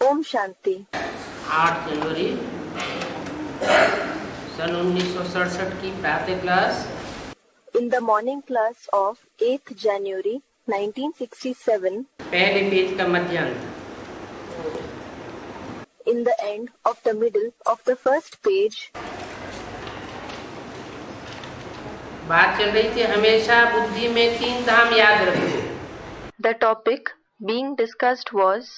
ओम शांति। 8 जनवरी सन 1967 की प्रातः class. In the morning class of 8th January 1967, पहले पेज का मध्यांत। in the end of the middle of the first page, बात चल रही थी हमेशा बुद्धि में 3 धाम याद रखो। the topic being discussed was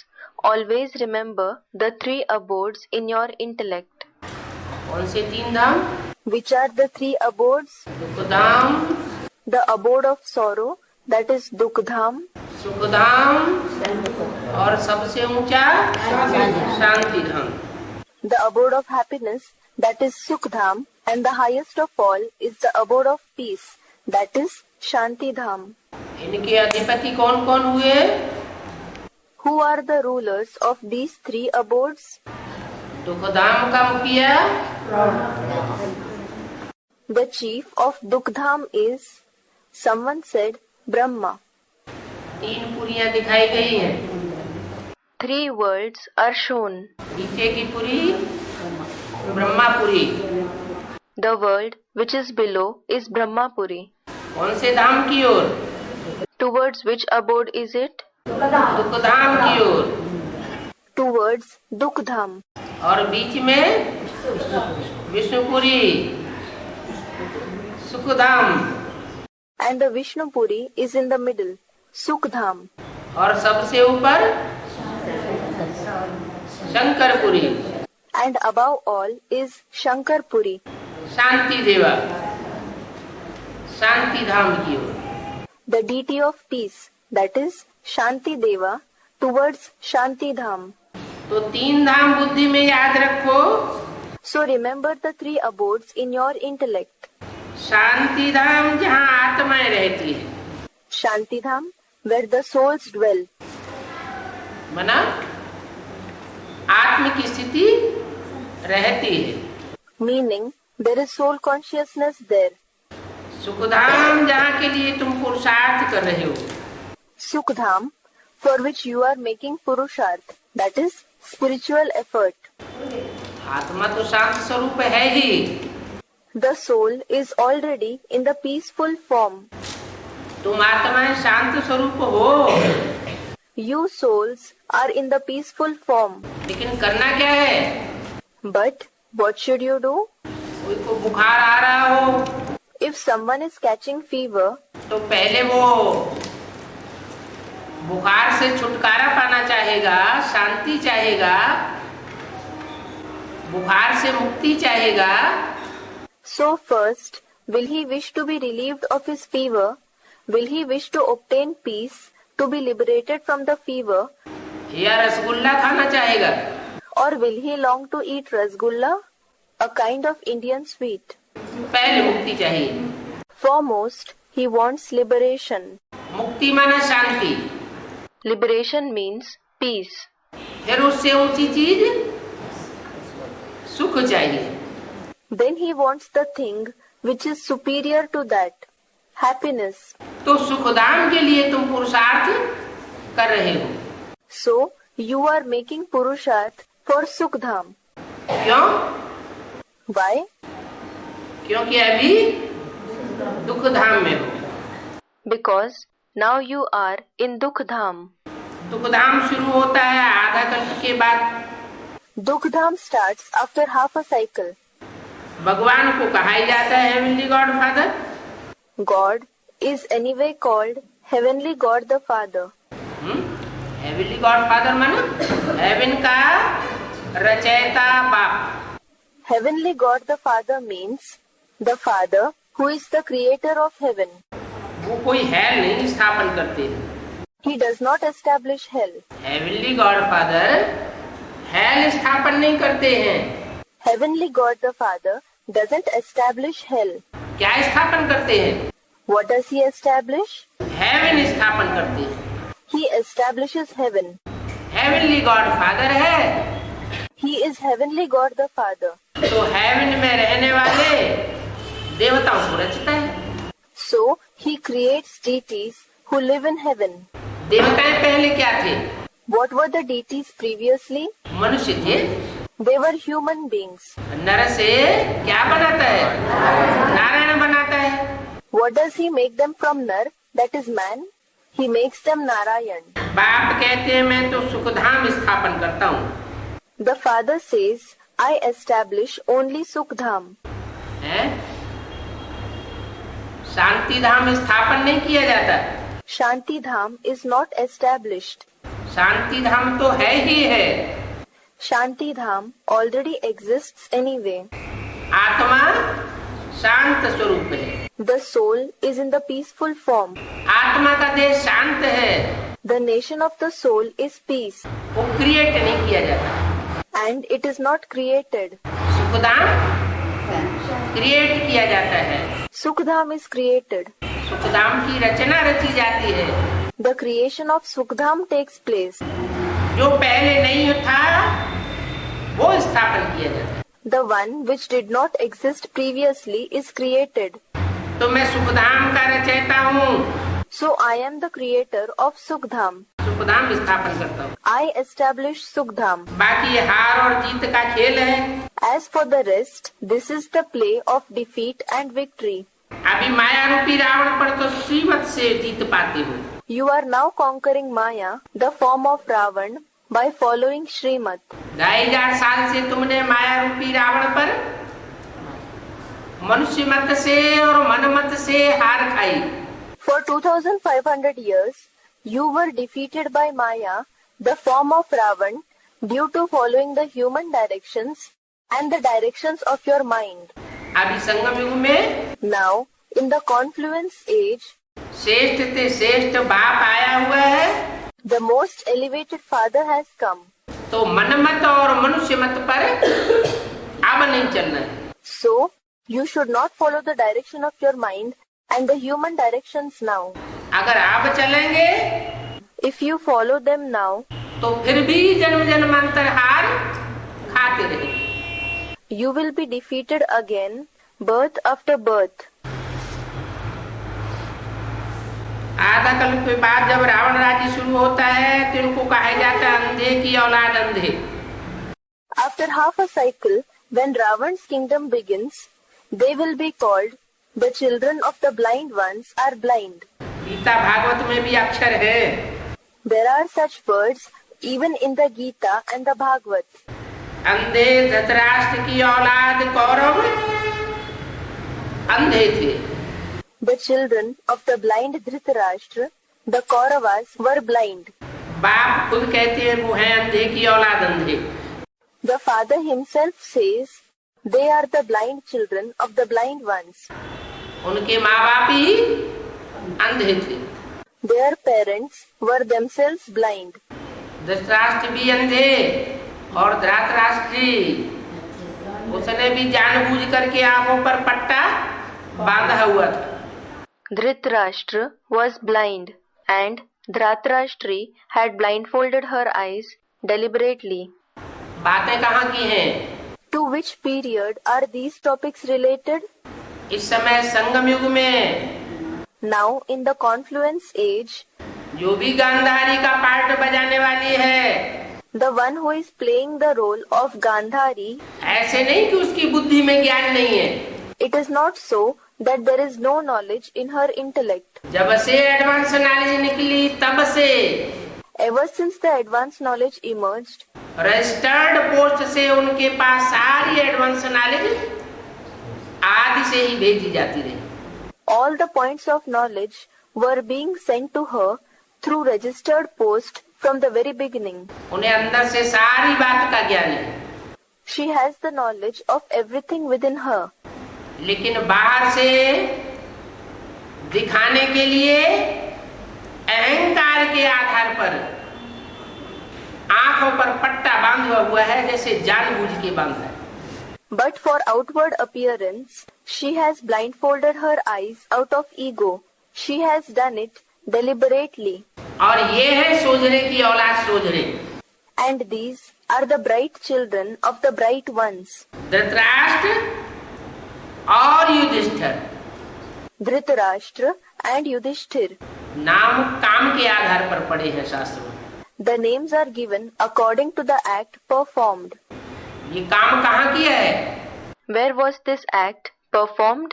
always remember the 3 abodes in your intellect. कौन से 3 धाम? Which are the 3 abodes? दुखधाम, The abode of sorrow, that is Dukhdham, Sukhdham और सबसे ऊंचा Shantidham. the abode of happiness, that is Sukhdham, and the highest of all is the abode of peace, that is Shantidham. इनके अधिपति कौन कौन हुए? Who are the rulers of these 3 abodes? दुखधाम का मुखिया The chief of Dukhdham is, someone said, Brahma. 3 पुरियां दिखाई गई हैं। 3 worlds are shown. नीचे की Puri Brahmapuri. The world which is below is Brahmapuri. कौन से धाम की ओर? Towards which abode is it? दुखधाम की ओर। Towards Dukhdham. और बीच में Vishnupuri Sukhdham. And the Vishnupuri is in the middle, Sukhdham. और सबसे ऊपर Shankarpuri. And above all is Shankarpuri. शांतिदेवा Shantidham की ओर। The deity of peace, that is Shantideva, towards Shantidham. तो 3 धाम बुद्धि में याद रखो। So remember the 3 abodes in your intellect. Shantidham जहाँ आत्माएं रहती है, Shantidham, where the souls dwell. मना आत्म की स्थिति रहती है। Meaning, there is soul consciousness there. Sukhdham जहाँ के लिए तुम पुरुषार्थ कर रहे हो। Sukhdham, for which you are making purusharth, that is spiritual effort. आत्मा तो शांत स्वरूप है ही। The soul is already in the peaceful form. तुम आत्माएं शांत स्वरूप हो, You souls are in the peaceful form. लेकिन करना क्या है? But what should you do? कोई को बुखार आ रहा हो If someone is catching fever, तो पहले वो बुखार से छुटकारा पाना चाहेगा, शांति चाहेगा, बुखार से मुक्ति चाहेगा। so first, will he wish to be relieved of his fever? Will he wish to obtain peace, to be liberated from the fever? या रसगुल्ला खाना चाहेगा? Or will he long to eat Rasgulla, a kind of Indian sweet? पहले मुक्ति चाहिए। Foremost, he wants liberation. मुक्ति माना शांति। Liberation means peace. फिर उससे ऊंची चीज सुख चाहिए। Then he wants the thing which is superior to that, happiness. तो सुखधाम के लिए तुम पुरुषार्थ कर रहे हो। So, you are making purusharth for Sukhdham. क्यों? Why? क्योंकि अभी दुखधाम में हो। Because now you are in Dukhdham. दुखधाम शुरू होता है आधा कल्प के बाद। Dukhdham starts after half a cycle. भगवान को कहा ही जाता है heavenly God father. God is anyway called Heavenly God the Father. Heavenly God father माना हेवन का रचयिता बाप। Heavenly God the Father means the Father who is the creator of heaven. वो कोई हेल नहीं स्थापन करते। He does not establish hell. Heavenly God father hello स्थापन नहीं करते हैं। Heavenly God the Father doesn't establish hell. क्या स्थापन करते हैं? What does he establish? Heaven स्थापन करते हैं। He establishes heaven. Heavenly God father है। He is Heavenly God the Father. तो हेवन में रहने वाले देवताओं को रचता है। So he creates deities who live in heaven. देवताएं पहले क्या थे? What were the deities previously? मनुष्य थे। They were human beings. नर से क्या बनाता है? नारायण बनाता है। What does he make them from Nar, that is man? He makes them Narayan. बाप कहते हैं मैं तो सुखधाम स्थापन करता हूँ। The father says, I establish only sukhdham. है? शांतिधाम स्थापन नहीं किया जाता। Shantidham is not established. Shantidham तो है ही है। Shantidham already exists anyway. आत्मा शांत स्वरूप है। The soul is in the peaceful form. आत्मा का देह शांत है। The nation of the soul is peace. वो क्रिएट नहीं किया जाता। And it is not created. Sukhdham create किया जाता है। Sukhdham is created. सुखधाम की रचना रची जाती है। The creation of Sukhdham takes place. जो पहले नहीं था वो स्थापन किया जाता है। The one which did not exist previously is created. तो मैं सुखधाम का रचयिता हूँ। So I am the creator of Sukhdham. Sukhdham स्थापन करता हूँ। I establish Sukhdham. बाकी ये हार और जीत का खेल है। As for the rest, this is the play of defeat and victory. अभी माया रूपी रावण पर तो श्रीमत से जीत पाते हो। You are now conquering Maya, the form of Ravan, by following Srimad. 2500 साल से तुमने माया रूपी रावण पर मनुष्य मत से और मन मत से हार खाई। For 2500 years, you were defeated by Maya, the form of Ravan, due to following the human directions and the directions of your mind. अभी संगम युग में Now, in the confluence age, श्रेष्ठ से श्रेष्ठ बाप आया हुआ है। the most elevated father has come. तो मन मत और मनुष्य मत पर अब नहीं चलना है। So, you should not follow the direction of your mind and the human directions now. अगर आप चलेंगे If you follow them now, तो फिर भी जन्म जन्मांतर हार खाते रहेंगे। you will be defeated again, birth after birth. आधा कल्प के बाद जब रावण राज्य शुरू होता है तो इनको कहा जाता है अंधे की औलाद अंधे। After half a cycle, when Ravan's kingdom begins, they will be called the children of the blind ones are blind. Gita Bhagavat में भी अक्षर है। There are such words even in the Gita and the Bhagavad. अंधे धृतराष्ट्र की औलाद कौरव अंधे थे। The children of the blind Dhritarashtra, the Kauravas, were blind. बाप खुद कहते हैं वो है अंधे की औलाद अंधे। The father himself says they are the blind children of the blind ones. उनके माँ बाप ही अंधे थे। Their parents were themselves blind. Dhritarashtra भी अंधे और धृतराष्ट्री उसने भी जानबूझ करके आंखों पर पट्टा बांधा हुआ था। Dhritarashtra was blind and Dhritarashtri had blindfolded her eyes deliberately. बातें कहाँ की हैं? To which period are these topics related? इस समय संगम युग में Now in the confluence age, जो भी गांधारी का पार्ट बजाने वाली है the one who is playing the role of Gandhari, ऐसे नहीं कि उसकी बुद्धि में ज्ञान नहीं है। it is not so that there is no knowledge in her intellect. जब से एडवांस नॉलेज निकली तब से Ever since the advanced knowledge emerged, registered post से उनके पास सारी एडवांस नॉलेज आदि से ही भेजी जाती रही। all the points of knowledge were being sent to her through registered post from the very beginning. उन्हें अंदर से सारी बात का ज्ञान है। She has the knowledge of everything within her. लेकिन बाहर से दिखाने के लिए अहंकार के आधार पर आंखों पर पट्टा बांधा हुआ है, जैसे जानबूझ के बांधा है। But for outward appearance, she has blindfolded her eyes out of ego. She has done it deliberately. और ये है सोझरे की औलाद सोझरे। And these are the bright children of the bright ones. Dhritarashtra और युधिष्ठिर। Dhritarashtra and Yudhishthir. नाम काम के आधार पर पड़े हैं शास्त्र में। The names are given according to the act performed. ये काम कहाँ किया है? Where was this act performed?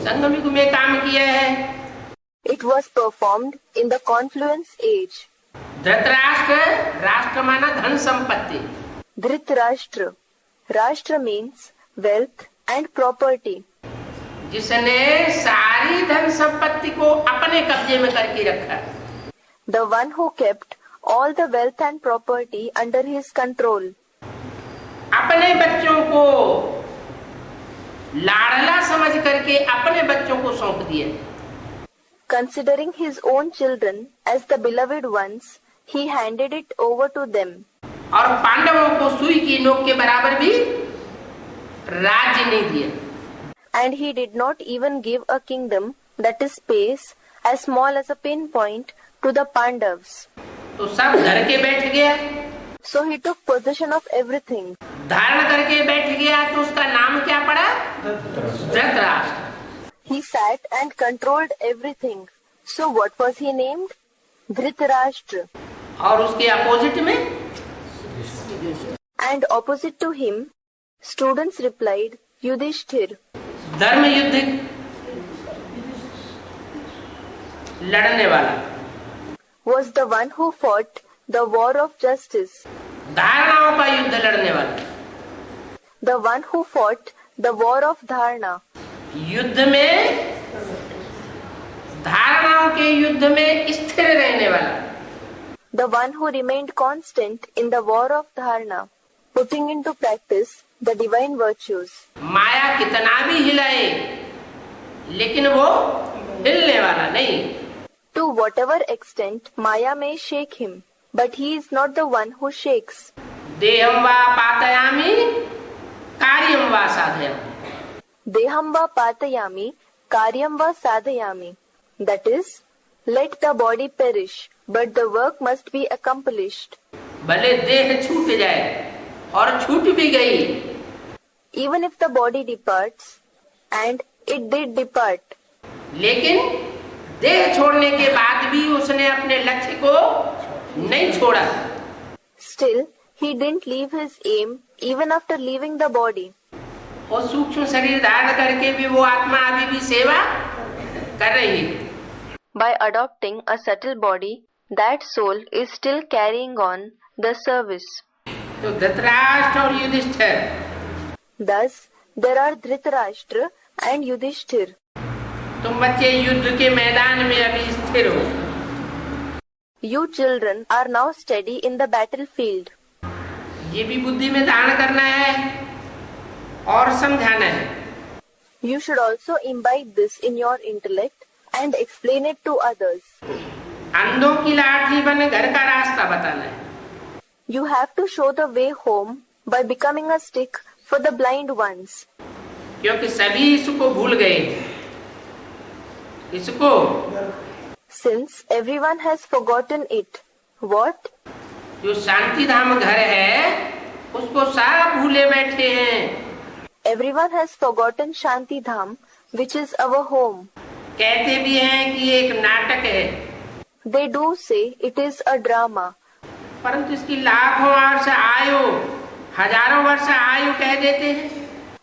संगम युग में काम किया है। It was performed in the confluence age. Dhritarashtra, राष्ट्र माना धन संपत्ति। Dhritarashtra. Rashtra means wealth and property. जिसने सारी धन संपत्ति को अपने कब्जे में करके रखा। The one who kept all the wealth and property under his control. अपने बच्चों को लाडला समझ करके अपने बच्चों को सौंप दिया। Considering his own children as the beloved ones, he handed it over to them. और पांडवों को सुई की नोक के बराबर भी राज्य नहीं दिया। And he did not even give a kingdom, that is space, as small as a pinpoint to the Pandavas. तो सब घर के बैठ गया। So he took possession of everything. धारण करके बैठ गया तो उसका नाम क्या पड़ा? Dhritarashtra. He sat and controlled everything. So what was he named? Dhritarashtra. और उसके अपोजिट में? And opposite to him, students replied, Yudhishthir. धर्म युद्ध लड़ने वाला। Was the one who fought the war of justice. धारणाओं का युद्ध लड़ने वाला। The one who fought the war of dharana. युद्ध में, धारणाओं के युद्ध में स्थिर रहने वाला। The one who remained constant in the war of dharana, putting into practice the divine virtues. माया कितना भी हिलाए, लेकिन वो हिलने वाला नहीं। To whatever extent Maya may shake him, but he is not the one who shakes. देहं वा पातयामि, कार्यं वा साधयामि। Deham va patayami, karyam va sadhayami. That is, let the body perish, but the work must be accomplished. भले देह छूट जाए, और छूट भी गई। Even if the body departs, and it did depart. लेकिन देह छोड़ने के बाद भी उसने अपने लक्ष्य को नहीं छोड़ा। Still, he didn't leave his aim even after leaving the body. और सूक्ष्म शरीर धारण करके भी वो आत्मा अभी भी सेवा कर रही है। By adopting a subtle body, that soul is still carrying on the service. तो धृतराष्ट्र और Yudhishthir. Thus, there are Dhritarashtra and Yudhishthir. तुम बच्चे युद्ध के मैदान में अभी स्थिर हो। You children are now steady in the battlefield. ये भी बुद्धि में धारण करना है और समझाना है। You should also imbibe this in your intellect and explain it to others. अंधों की लाठी बन घर का रास्ता बताना है। You have to show the way home by becoming a stick for the blind ones. क्योंकि सभी इसको भूल गए। इसको Since everyone has forgotten it. What? जो शांतिधाम घर है उसको सब भूले बैठे हैं। Everyone has forgotten Shantidham, which is our home. कहते भी हैं कि एक नाटक है। They do say it is a drama. परंतु इसकी लाखों वर्ष आयु, हजारों वर्ष आयु कह देते हैं।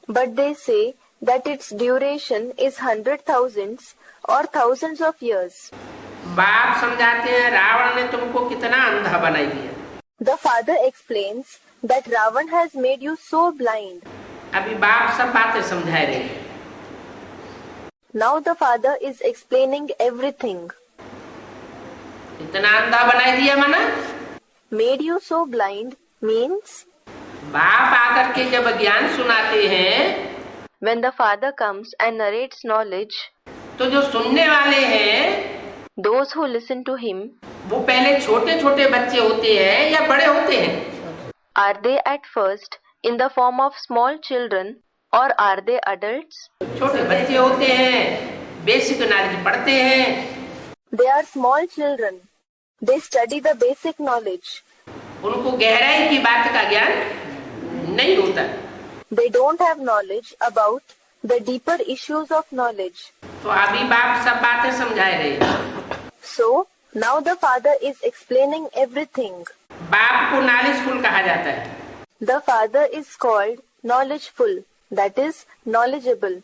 But they say that its duration is 100,000s or thousands of years. बाप समझाते हैं रावण ने तुमको कितना अंधा बनाई दिया। The father explains that Ravan has made you so blind. अभी बाप सब बातें समझा रहे हैं। Now the father is explaining everything. इतना अंधा बनाई दिया मना? Made you so blind means बाप आकर के जब ज्ञान सुनाते हैं, when the father comes and narrates knowledge, तो जो सुनने वाले हैं, those who listen to him, वो पहले छोटे छोटे बच्चे होते हैं या बड़े होते हैं? are they at first in the form of small children or are they adults? छोटे बच्चे होते हैं, बेसिक नॉलेज पढ़ते हैं। They are small children. They study the basic knowledge. उनको गहराई की बात का ज्ञान नहीं होता। They don't have knowledge about the deeper issues of knowledge. तो अभी बाप सब बातें समझा रहे हैं। So, now the father is explaining everything. बाप को knowledgeful कहा जाता है. The father is called knowledgeful, that is knowledgeable.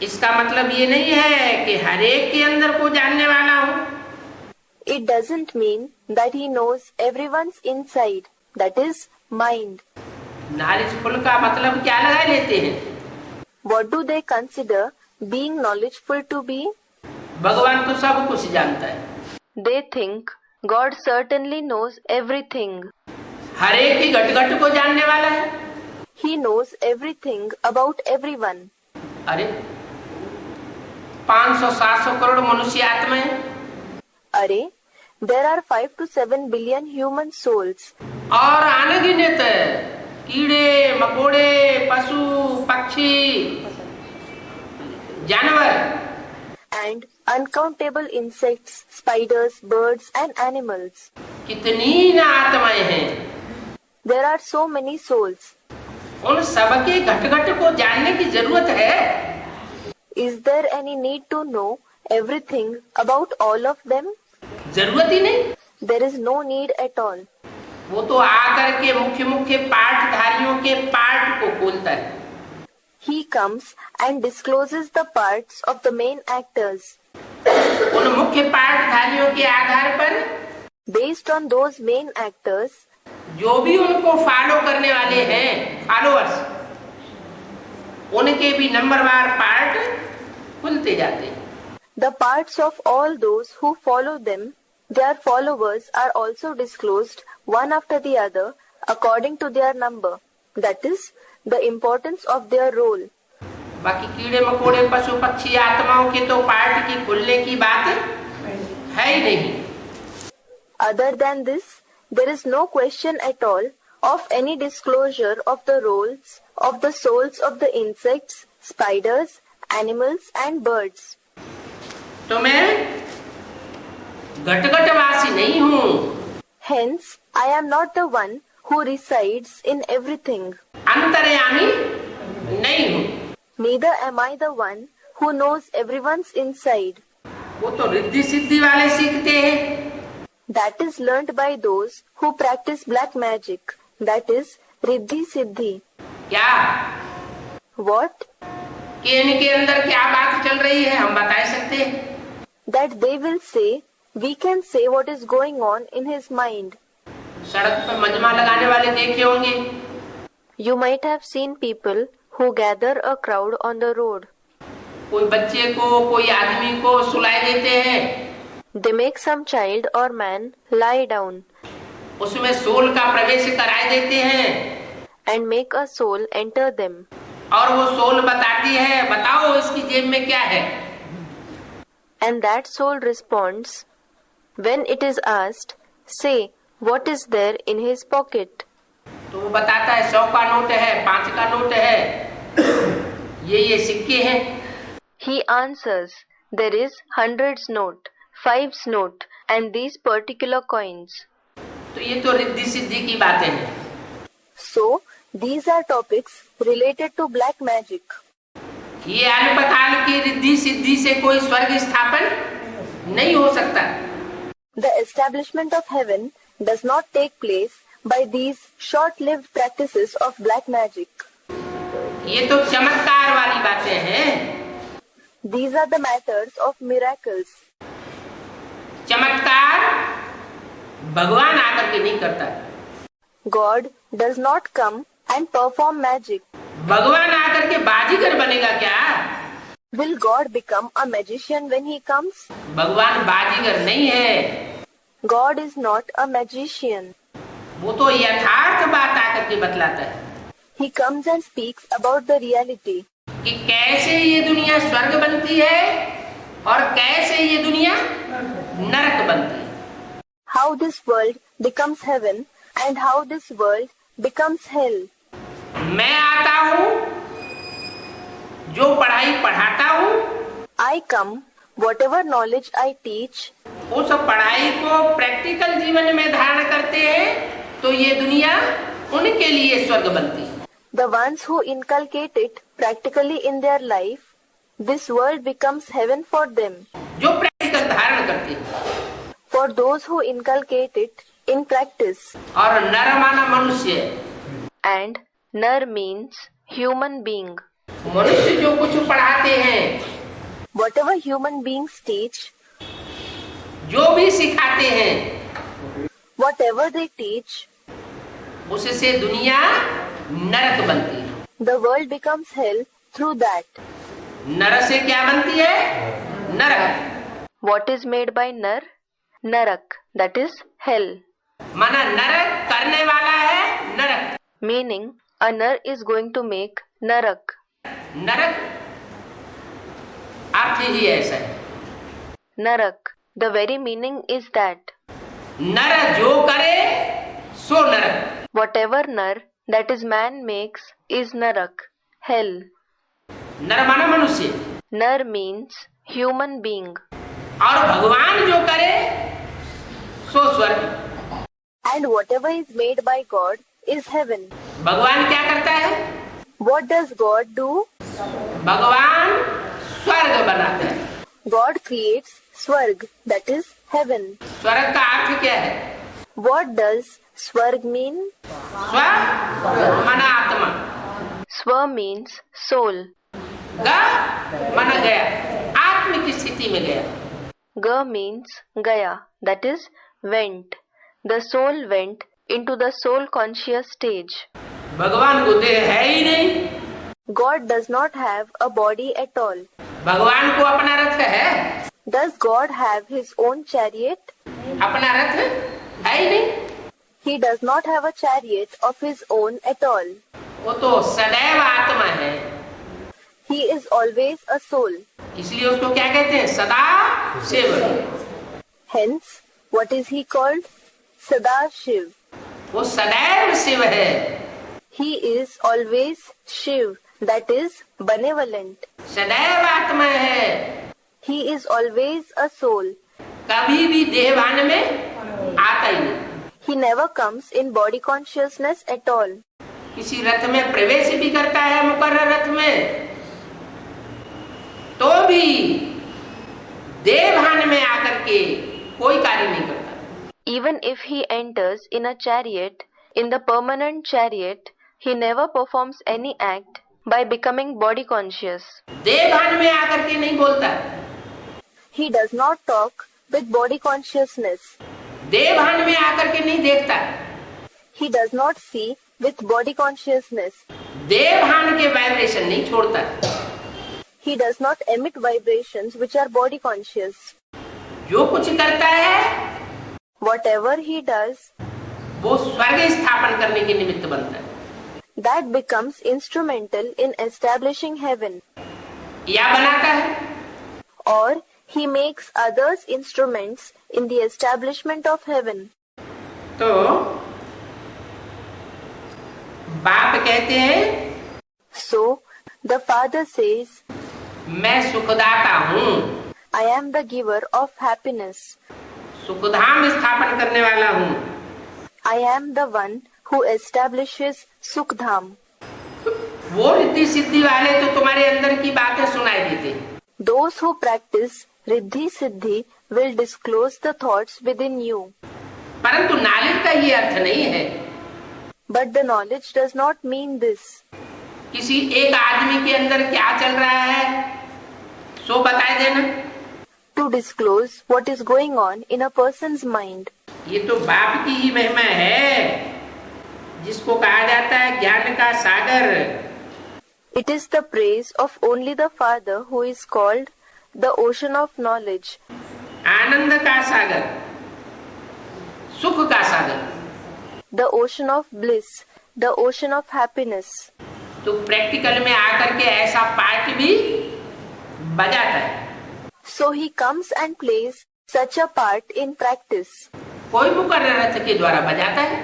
इसका मतलब ये नहीं है कि हर एक के अंदर को जानने वाला हूँ. It doesn't mean that he knows everyone's inside, that is mind. knowledgeful का मतलब क्या लगा लेते हैं? What do they consider being knowledgeful to be? भगवान तो सब कुछ जानता है. They think God certainly knows everything. हर एक की घट-घट को जानने वाला है. He knows everything about everyone. अरे 500-700 करोड़ मनुष्य आत्माएं. अरे, there are 5 to 7 billion human souls. और अनगिनत कीड़े मकोड़े पशु पक्षी जानवर. And uncountable insects, spiders, birds and animals. कितनी ना आत्माएं हैं. There are so many souls. उन सबके घट-घट को जानने की जरूरत है. Is there any need to know everything about all of them? जरूरत ही नहीं. There is no need at all. वो तो आकर के मुख्य मुख्य पाठधारियों के पाठ को खोलता है. He comes and discloses the parts of the main actors. उन मुख्य पाठधारियों के आधार पर Based on those main actors, जो भी उनको फॉलो करने वाले हैं फॉलोअर्स, उनके भी नंबरवार पार्ट खुलते जाते हैं. the parts of all those who follow them, their followers, are also disclosed one after the other according to their number. That is, the importance of their role. बाकी कीड़े मकोड़े पशु पक्षी आत्माओं के तो पार्ट की खुलने की बात है ही नहीं. Other than this, there is no question at all of any disclosure of the roles of the souls of the insects, spiders, animals and birds. तो मैं घट-घटवासी नहीं हूँ. Hence, I am not the one who resides in everything. अंतर्यामी नहीं हूँ. Neither am I the one who knows everyone's inside. वो तो रिद्धि सिद्धि वाले सीखते हैं. That is learnt by those who practice black magic. That is riddhi siddhi. क्या What? कि इनके अंदर क्या बात चल रही है हम बता सकते हैं. That they will say, we can say what is going on in his mind. सड़क पर मजमा लगाने वाले देखे होंगे. You might have seen people who gather a crowd on the road. कोई बच्चे को कोई आदमी को सुलाए देते हैं. They make some child or man lie down उसमें सोल का प्रवेश कराए देते हैं. and make a soul enter them. और वो सोल बताती है बताओ इसकी जेब में क्या है. And that soul responds, when it is asked, say, what is there in his pocket? तो वो बताता है 100 का नोट है 5 का नोट है ये सिक्के हैं. He answers, there is 100's note, 5's note and these particular coins. तो ये तो रिद्धि सिद्धि की बातें हैं. So, these are topics related to black magic. ये अल्पकाल की रिद्धि सिद्धि से कोई स्वर्ग स्थापन नहीं हो सकता. The establishment of heaven does not take place by these short-lived practices of black magic. ये तो चमत्कार वाली बातें हैं. These are the matters of miracles. चमत्कार भगवान आकर के नहीं करता. God does not come and perform magic. भगवान आकर के बाजीगर बनेगा क्या? Will God become a magician when he comes? भगवान बाजीगर नहीं है. God is not a magician. वो तो यथार्थ बात आकर के बतलाता है He comes and speaks about the reality. कि कैसे ये दुनिया स्वर्ग बनती है और कैसे ये दुनिया नरक बनती है. How this world becomes heaven and how this world becomes hell. मैं आता हूँ जो पढ़ाई पढ़ाता हूँ. I come, whatever knowledge I teach, उस पढ़ाई को प्रैक्टिकल जीवन में धारण करते हैं तो ये दुनिया उनके लिए स्वर्ग बनती है. the ones who inculcate it practically in their life, this world becomes heaven for them. जो प्रैक्टिकल धारण करते हैं. For for those who inculcate it in practice. और नर माना मनुष्य, And Nar means human being. मनुष्य जो कुछ पढ़ाते हैं, Whatever human beings teach, जो भी सिखाते हैं, whatever they teach, उससे दुनिया नरक बनती है। the world becomes hell through that. नर से क्या बनती है? नरक। What is made by Nar? Narak, that is hell. माना नरक करने वाला है नरक। Meaning, a Nar is going to make Narak. नरक अर्थ ही ऐसा है। Narak, the very meaning is that. नर जो करे सो नरक। Whatever Nar that is man makes is Narak, hell. नर माना मनुष्य, Nar means human being. और भगवान जो करे सो स्वर्ग। And whatever is made by God is heaven. भगवान क्या करता है? What does God do? भगवान स्वर्ग बनाता है। God creates Swarg, that is heaven. स्वर्ग का अर्थ क्या है? What does Swarg mean? स्व माना आत्मा, Swa means soul. ग माना गया, आत्म की स्थिति में गया। Ga means Gaya, that is went. The soul went into the soul conscious stage. भगवान को देह है ही नहीं। God does not have a body at all. भगवान को अपना रथ है? Does God have his own chariot? अपना रथ है ही नहीं। He does not have a chariot of his own at all. वो तो सदैव आत्मा है, He is always a soul. इसलिए उसको क्या कहते हैं? सदा Shiv. Hence, what is he called? Sada Shiv. वो सदैव शिव है। He is always Shiv, that is benevolent. सदैव आत्मा है, He is always a soul. कभी भी देहभान में आता ही नहीं। He never comes in body consciousness at all. किसी रथ में प्रवेश भी करता है मुकर्रर रथ में, तो भी देहभान में आकर के कोई कार्य नहीं करता। Even if he enters in a chariot, in the permanent chariot, he never performs any act by becoming body conscious. देहभान में आकर के नहीं बोलता, He does not talk with body consciousness. देहभान में आकर के नहीं देखता, He does not see with body consciousness. देहभान के वाइब्रेशन नहीं छोड़ता। He does not emit vibrations which are body conscious. जो कुछ करता है Whatever he does, वो स्वर्ग स्थापन करने के निमित्त बनता है, that becomes instrumental in establishing heaven. या बनाता है, Or he makes others instruments in the establishment of heaven. तो बाप कहते हैं, So, the father says, मैं सुखदाता हूँ, I am the giver of happiness. Sukhdham स्थापन करने वाला हूँ। I am the one who establishes sukhdham. वो रिद्धि सिद्धि वाले तो तुम्हारे अंदर की बातें सुनाई देते हैं। Those who practice riddhi siddhi will disclose the thoughts within you. परंतु नॉलेज का ये अर्थ नहीं है। But the knowledge does not mean this. किसी एक आदमी के अंदर क्या चल रहा है सो बताए देना। To disclose what is going on in a person's mind. ये तो बाप की ही महिमा है, जिसको कहा जाता है ज्ञान का सागर। It is the praise of only the Father who is called the ocean of knowledge. आनंद का सागर, सुख का सागर, The ocean of bliss, the ocean of happiness. तो प्रैक्टिकल में आकर के ऐसा पार्ट भी बजाता है। So he comes and plays such a part in practice. कोई मुकर्रर रथ के द्वारा बजाता है।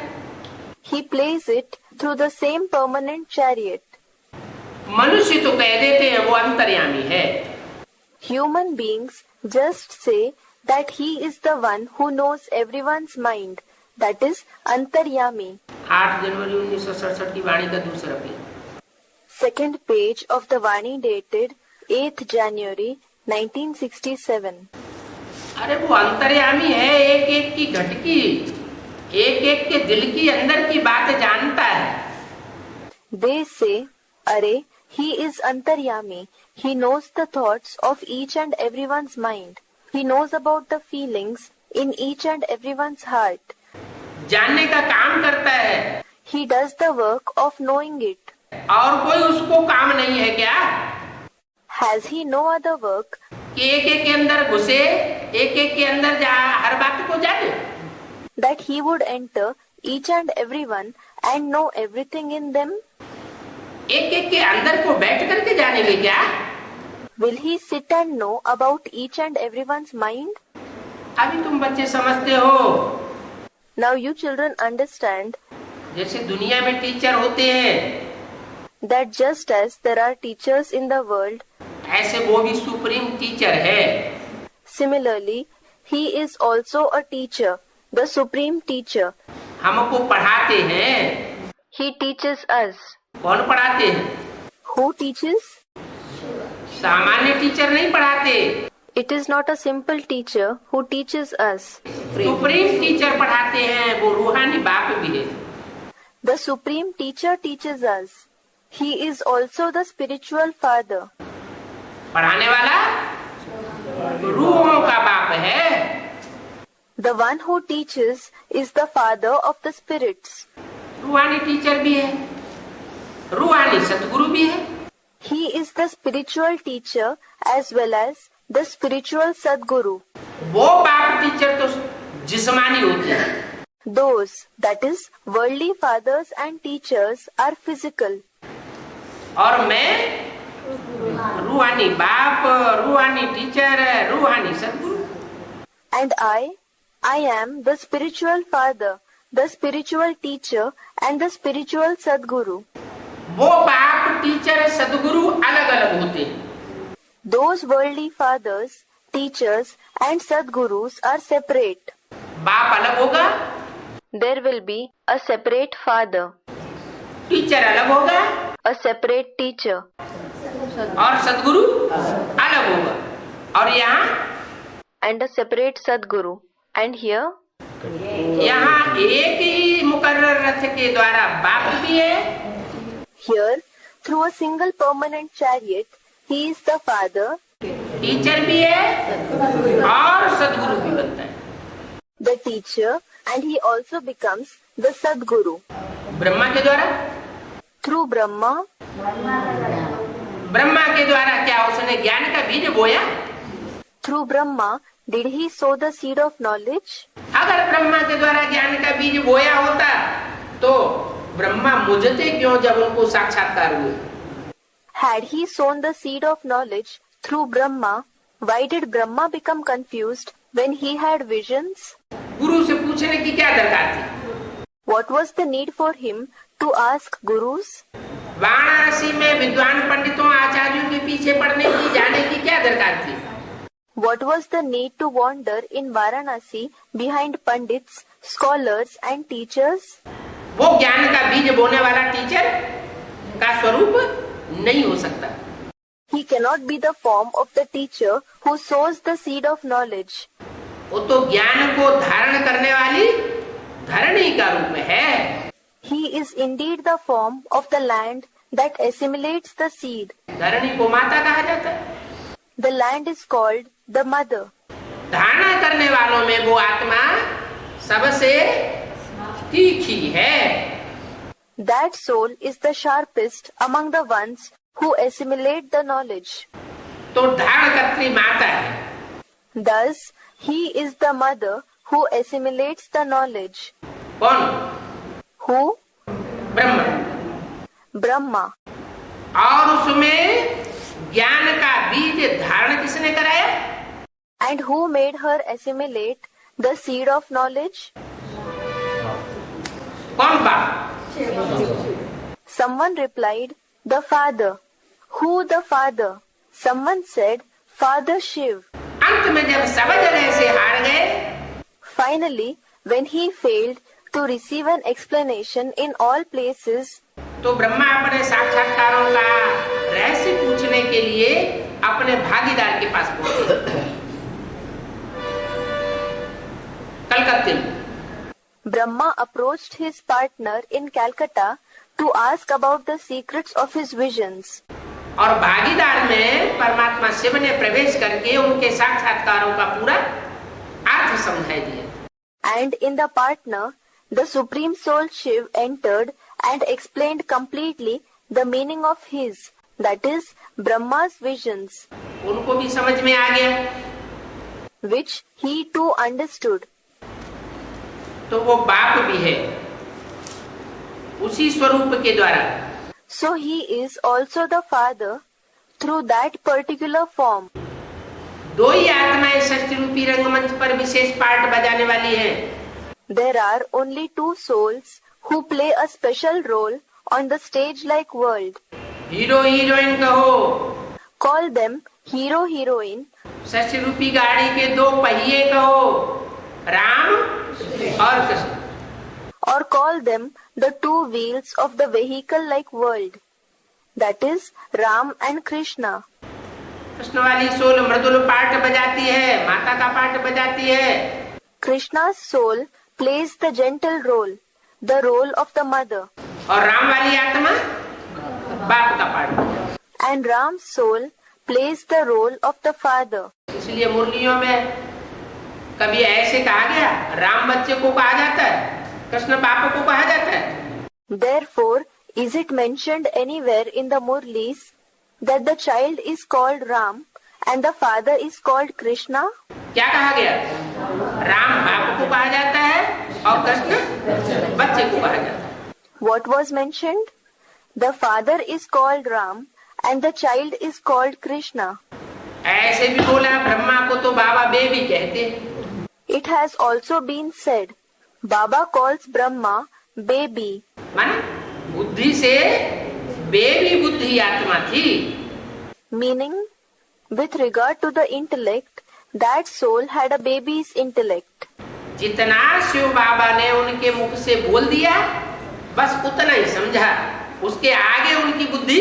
He plays it through the same permanent chariot. मनुष्य तो कह देते हैं वो अंतर्यामी है। Human beings just say that he is the one who knows everyone's mind, that is Antaryami. 8 जनवरी 1967 की वाणी का दूसरा page. Second page of the Vani dated 8th January 1967. अरे वो अंतर्यामी है, एक एक की घटकी, एक एक के दिल की अंदर की बात जानता है। They say, Are, he is antaryami. He knows the thoughts of each and everyone's mind. He knows about the feelings in each and everyone's heart. जानने का काम करता है। He does the work of knowing it. और कोई उसको काम नहीं है क्या? Has he no other work? कि एक एक के अंदर घुसे, एक एक के अंदर जा हर बात को जाने। That he would enter each and everyone and know everything in them? एक एक के अंदर को बैठ करके जानेंगे क्या? Will he sit and know about each and everyone's mind? अभी तुम बच्चे समझते हो। Now you children understand जैसे दुनिया में टीचर होते हैं, that just as there are teachers in the world, ऐसे वो भी सुप्रीम टीचर है। similarly, he is also a teacher, the supreme teacher. हमको पढ़ाते हैं। He teaches us. कौन पढ़ाते हैं? Who teaches? सामान्य टीचर नहीं पढ़ाते। It is not a simple teacher who teaches us. Supreme teacher पढ़ाते हैं, वो रूहानी बाप भी है। The supreme teacher teaches us. He is also the spiritual father. पढ़ाने वाला रूहों का बाप है। The one who teaches is the father of the spirits. रूहानी टीचर भी है, रूहानी सतगुरु भी है। He is the spiritual teacher as well as the spiritual Sadguru. वो बाप टीचर तो जिस्मानी होते हैं। Those, that is, worldly fathers and teachers are physical. और मैं रूहानी बाप, रूहानी टीचर, रूहानी सतगुरु। And I am the spiritual father, the spiritual teacher and the spiritual Sadguru. वो बाप टीचर सदगुरु अलग अलग होते हैं। Those worldly fathers, teachers and Sadgurus are separate. बाप अलग होगा, There will be a separate father, teacher अलग होगा, a separate teacher, और सदगुरु अलग होगा। और यहाँ and a separate Sadguru. And here, यहाँ एक ही मुकर्रर रथ के द्वारा बाप भी है। here, through a single permanent chariot, he is the father, teacher भी है और सदगुरु भी बनता है। the teacher, and he also becomes the Sadguru. Brahma के द्वारा, Through Brahma, ब्रह्मा के द्वारा क्या उसने ज्ञान का बीज बोया? through Brahma, did he sow the seed of knowledge? अगर ब्रह्मा के द्वारा ज्ञान का बीज बोया होता तो ब्रह्मा मुझते क्यों जब उनको साक्षात्कार हुए? Had he sown the seed of knowledge through Brahma, why did Brahma become confused when he had visions? गुरु से पूछने की क्या दरकार थी? What was the need for him to ask gurus? Varanasi में विद्वान पंडितों आचार्यों के पीछे पढ़ने की जाने की क्या दरकार थी? What was the need to wander in Varanasi behind pandits, scholars and teachers? वो ज्ञान का बीज बोने वाला टीचर का स्वरूप नहीं हो सकता। He cannot be the form of the teacher who sows the seed of knowledge. वो तो ज्ञान को धारण करने वाली धरणी का रूप में है। He is indeed the form of the land that assimilates the seed. धरणी को माता कहा जाता है। The land is called the mother. धारणा करने वालों में वो आत्मा सबसे तीखी है। That soul is the sharpest among the ones who assimilate the knowledge. तो धारणकर्त्री माता है। Thus, he is the mother who assimilates the knowledge. कौन? Who? ब्रह्मा। Brahma. और उसमें ज्ञान का बीज धारण किसने कराया? And who made her assimilate the seed of knowledge? कौन बाप? Someone replied, the father. Who the father? Someone said, Father Shiv. अंत में जब सब जगह से हार गए, Finally, when he failed to receive an explanation in all places, तो ब्रह्मा अपने साक्षात्कारों का रहस्य पूछने के लिए अपने भागीदार के पास पहुंचे। कलकत्ते में। Brahma approached his partner in Calcutta to ask about the secrets of his visions. और भागीदार में परमात्मा शिव ने प्रवेश करके उनके साक्षात्कारों का पूरा अर्थ समझाई दिया। And in the partner, the Supreme Soul Shiv entered and explained completely the meaning of his, that is, Brahma's visions. उनको भी समझ में आ गया, which he too understood. तो वो बाप भी है उसी स्वरूप के द्वारा। So he is also the father through that particular form. दो ही आत्माएं सृष्टि रूपी रंगमंच पर विशेष पार्ट बजाने वाली हैं। There are only two souls who play a special role on the stage-like world. Hero heroine कहो, Call them hero heroine, सृष्टि रूपी गाड़ी के दो पहिए कहो, राम और Krishna, or call them the two wheels of the vehicle-like world, that is Ram and Krishna. Krishna वाली soul मृदुल part बजाती है, माता का पार्ट बजाती है। Krishna's soul plays the gentle role, the role of the mother. और राम वाली आत्मा बाप का पार्ट बजाती है। And Ram's soul plays the role of the father. इसलिए मुरलियों में कभी ऐसे कहा गया, राम बच्चे को कहा जाता है, कृष्ण बाप को कहा जाता है। Therefore, is it mentioned anywhere in the Murlis that the child is called Ram and the father is called Krishna? क्या कहा गया? राम बाप को कहा जाता है और कृष्ण बच्चे को कहा जाता है। What was mentioned? The father is called Ram and the child is called Krishna. ऐसे भी बोला, ब्रह्मा को तो बाबा बेबी कहते हैं। It has also been said, Baba calls Brahma baby. माने बुद्धि से बेबी बुद्धि आत्मा थी। Meaning, with regard to the intellect, that soul had a baby's intellect. जितना शिव बाबा ने उनके मुख से बोल दिया, बस उतना ही समझा, उसके आगे उनकी बुद्धि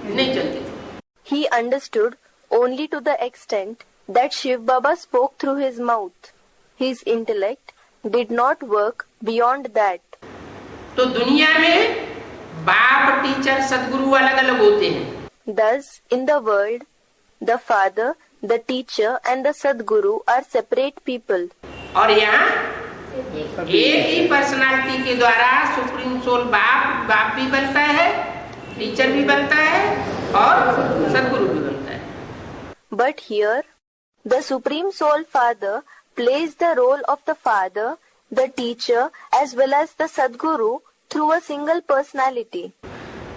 नहीं चलती थी। He understood only to the extent that Shiv Baba spoke through his mouth. His intellect did not work beyond that. तो दुनिया में बाप, टीचर, सदगुरु अलग अलग होते हैं। Thus, in the world, the father, the teacher and the Sadguru are separate people. और यहाँ एक ही पर्सनालिटी के द्वारा सुप्रीम सोल बाप भी बनता है, टीचर भी बनता है और सदगुरु भी बनता है। But here, the Supreme Soul Father plays the role of the father, the teacher as well as the Sadguru through a single personality.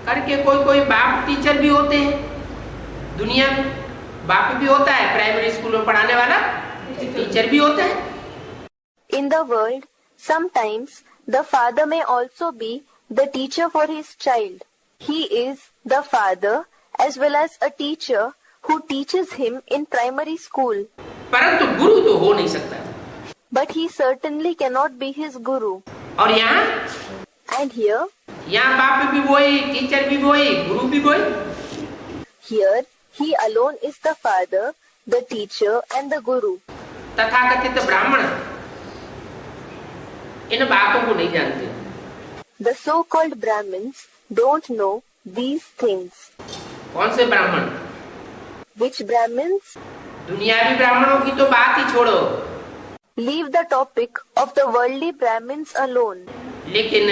करके कोई बाप टीचर भी होते हैं दुनिया में, बाप भी होता है, प्राइमरी स्कूल में पढ़ाने वाला टीचर भी होता है। In the world, sometimes the father may also be the teacher for his child. He is the father as well as a teacher who teaches him in primary school. परंतु गुरु तो हो नहीं सकता। But he certainly cannot be his guru. और यहाँ And here, यहाँ बाप भी वही, टीचर भी वही, गुरु भी वही। here he alone is the father, the teacher and the guru. तथाकथित ब्राह्मण इन बातों को नहीं जानते। The so-called Brahmins don't know these things. कौन से ब्राह्मण? Which Brahmins? दुनियावी ब्राह्मणों की तो बात ही छोड़ो। Leave the topic of the worldly Brahmins alone. लेकिन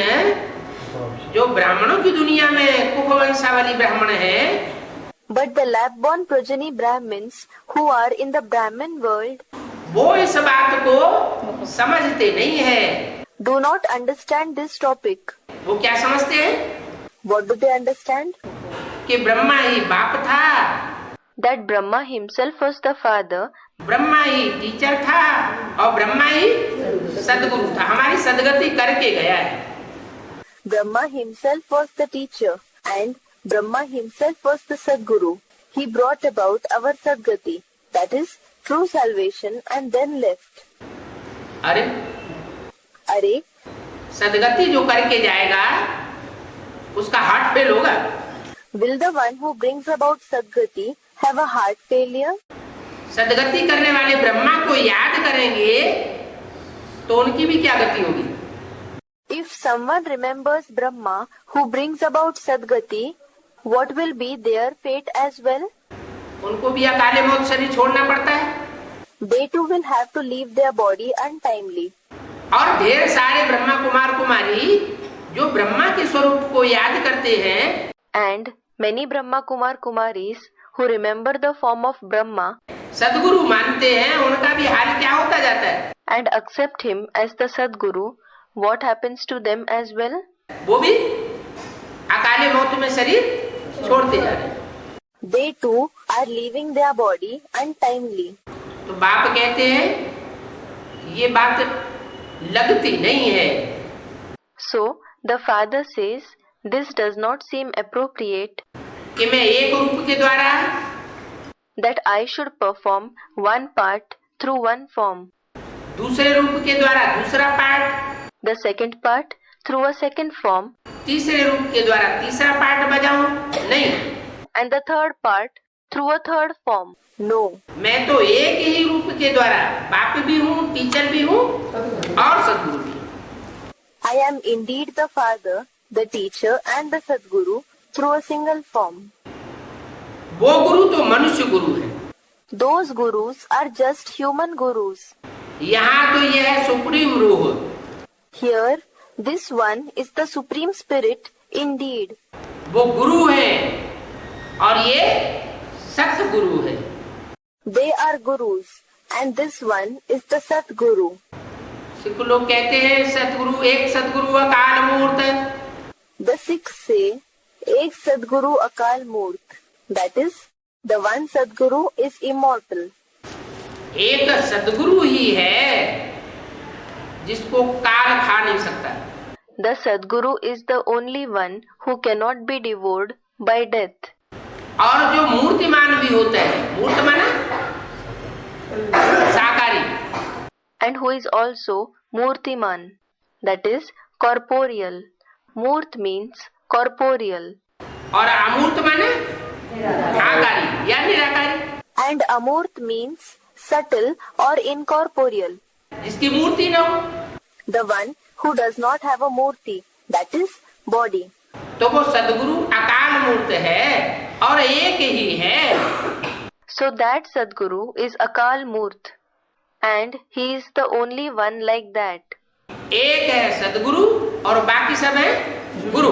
जो ब्राह्मणों की दुनिया में कुखवंशावली ब्राह्मण है, But the lab-born progeny Brahmins who are in the Brahmin world वो इस बात को समझते नहीं है। do not understand this topic. वो क्या समझते हैं? What do they understand? कि ब्रह्मा ही बाप था, That Brahma himself was the father, Brahma he teacher था और ब्रह्मा ही सदगुरु था, हमारी सदगति करके गया है। Brahma himself was the teacher and Brahma himself was the Sadguru. He brought about our Sadgati, that is true salvation, and then left. अरे सदगति जो करके जाएगा उसका हार्ट फेल होगा। Will the one who brings about Sadgati have a heart failure? सदगति करने वाले ब्रह्मा को याद करेंगे तो उनकी भी क्या गति होगी? If someone remembers Brahma who brings about Sadgati, what will be their fate as well? उनको भी अकाले मौत शरीर छोड़ना पड़ता है। They too will have to leave their body untimely. और ढेर सारे ब्रह्मा कुमार कुमारी जो ब्रह्मा के स्वरूप को याद करते हैं, And many Brahma Kumar Kumaris who remember the form of Brahma सदगुरु मानते हैं, उनका भी हाल क्या होता जाता है? and accept him as the Sadguru, what happens to them as well? वो भी अकाले मौत में शरीर छोड़ते जा रहे हैं। They too are leaving their body untimely. तो बाप कहते हैं ये बात लगती नहीं है। So the father says, this does not seem appropriate कि मैं एक रूप के द्वारा that I should perform one part through one form, दूसरे रूप के द्वारा दूसरा part, the second part through a second form, तीसरे रूप के द्वारा तीसरा पार्ट बजाऊं। नहीं, and the third part through a third form. No. मैं तो एक ही रूप के द्वारा बाप भी हूँ, टीचर भी हूँ और सदगुरु भी। I am indeed the father, the teacher and the Sadguru through a single form. वो गुरु तो मनुष्य गुरु है। Those gurus are just human gurus. यहाँ तो यह है सुप्रीम रूह। Here, this one is the supreme spirit indeed. वो गुरु है और ये सतगुरु है। They are gurus and this one is the Sadguru. Sikh लोग कहते हैं सतगुरु, एक सतगुरु अकाल मूर्त है। The Sikhs say, Ek Sadguru Akal Murt. That is, the one Sadguru is immortal. एक सतगुरु ही है जिसको काल खा नहीं सकता। The Sadguru is the only one who cannot be devoured by death. और जो मूर्तिमान भी होता है, मूर्त माना साकारी, And who is also Murtiman. That is, corporeal. Murt means corporeal. और अमूर्त माना आकारी या निराकारी, And Amurt means subtle or incorporeal. जिसकी मूर्ति न हो, The one who does not have a murti, that is, body. तो वो सदगुरु अकाल मूर्त है और एक ही है। So that Sadguru is Akal Murt. And he is the only one like that. एक है सदगुरु और बाकी सब है गुरु।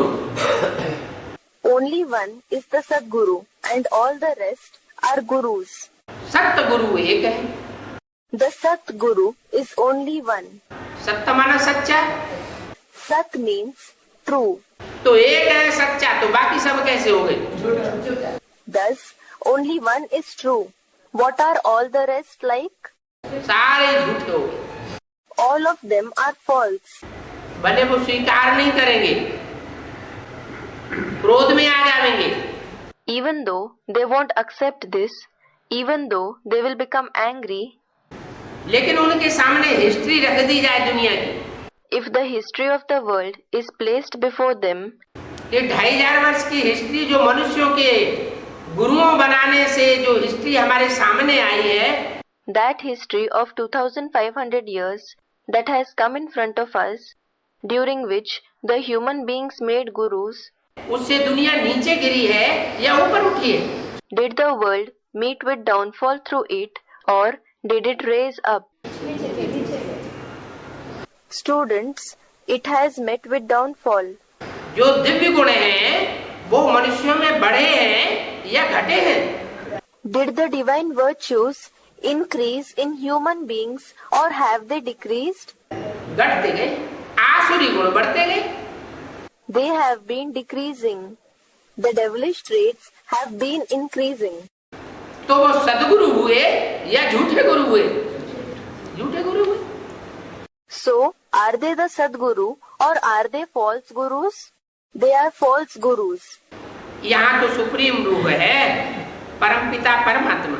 Only one is the Sadguru and all the rest are gurus. सतगुरु एक है। The Satguru is only one. सत्य माना सच्चा, Sat means true. तो एक है सच्चा, तो बाकी सब कैसे हो गए? Thus, only one is true. What are all the rest like? सारे झूठे हो गए। All of them are false. भले वो स्वीकार नहीं करेंगे, क्रोध में आ जाएंगे, Even though they won't accept this, even though they will become angry, लेकिन उनके सामने हिस्ट्री रख दी जाए दुनिया की, if the history of the world is placed before them, ये 2500 वर्ष की हिस्ट्री जो मनुष्यों के गुरुओं बनाने से जो हिस्ट्री हमारे सामने आई है, that history of 2500 years that has come in front of us, during which the human beings made gurus, उससे दुनिया नीचे गिरी है या ऊपर उठी है? did the world meet with downfall through it or did it raise up? Students, it has met with downfall. जो दिव्य गुण हैं वो मनुष्यों में बढ़े हैं या घटे हैं? Did the divine virtues increase in human beings or have they decreased? घटते गए, आसुरी गुण बढ़ते गए। They have been decreasing. The devilish traits have been increasing. तो वो सदगुरु हुए या झूठे गुरु हुए? झूठे गुरु हुए। So, are they the Sadguru or are they false gurus? They are false gurus. यहाँ तो सुप्रीम रूह है, परमपिता परमात्मा।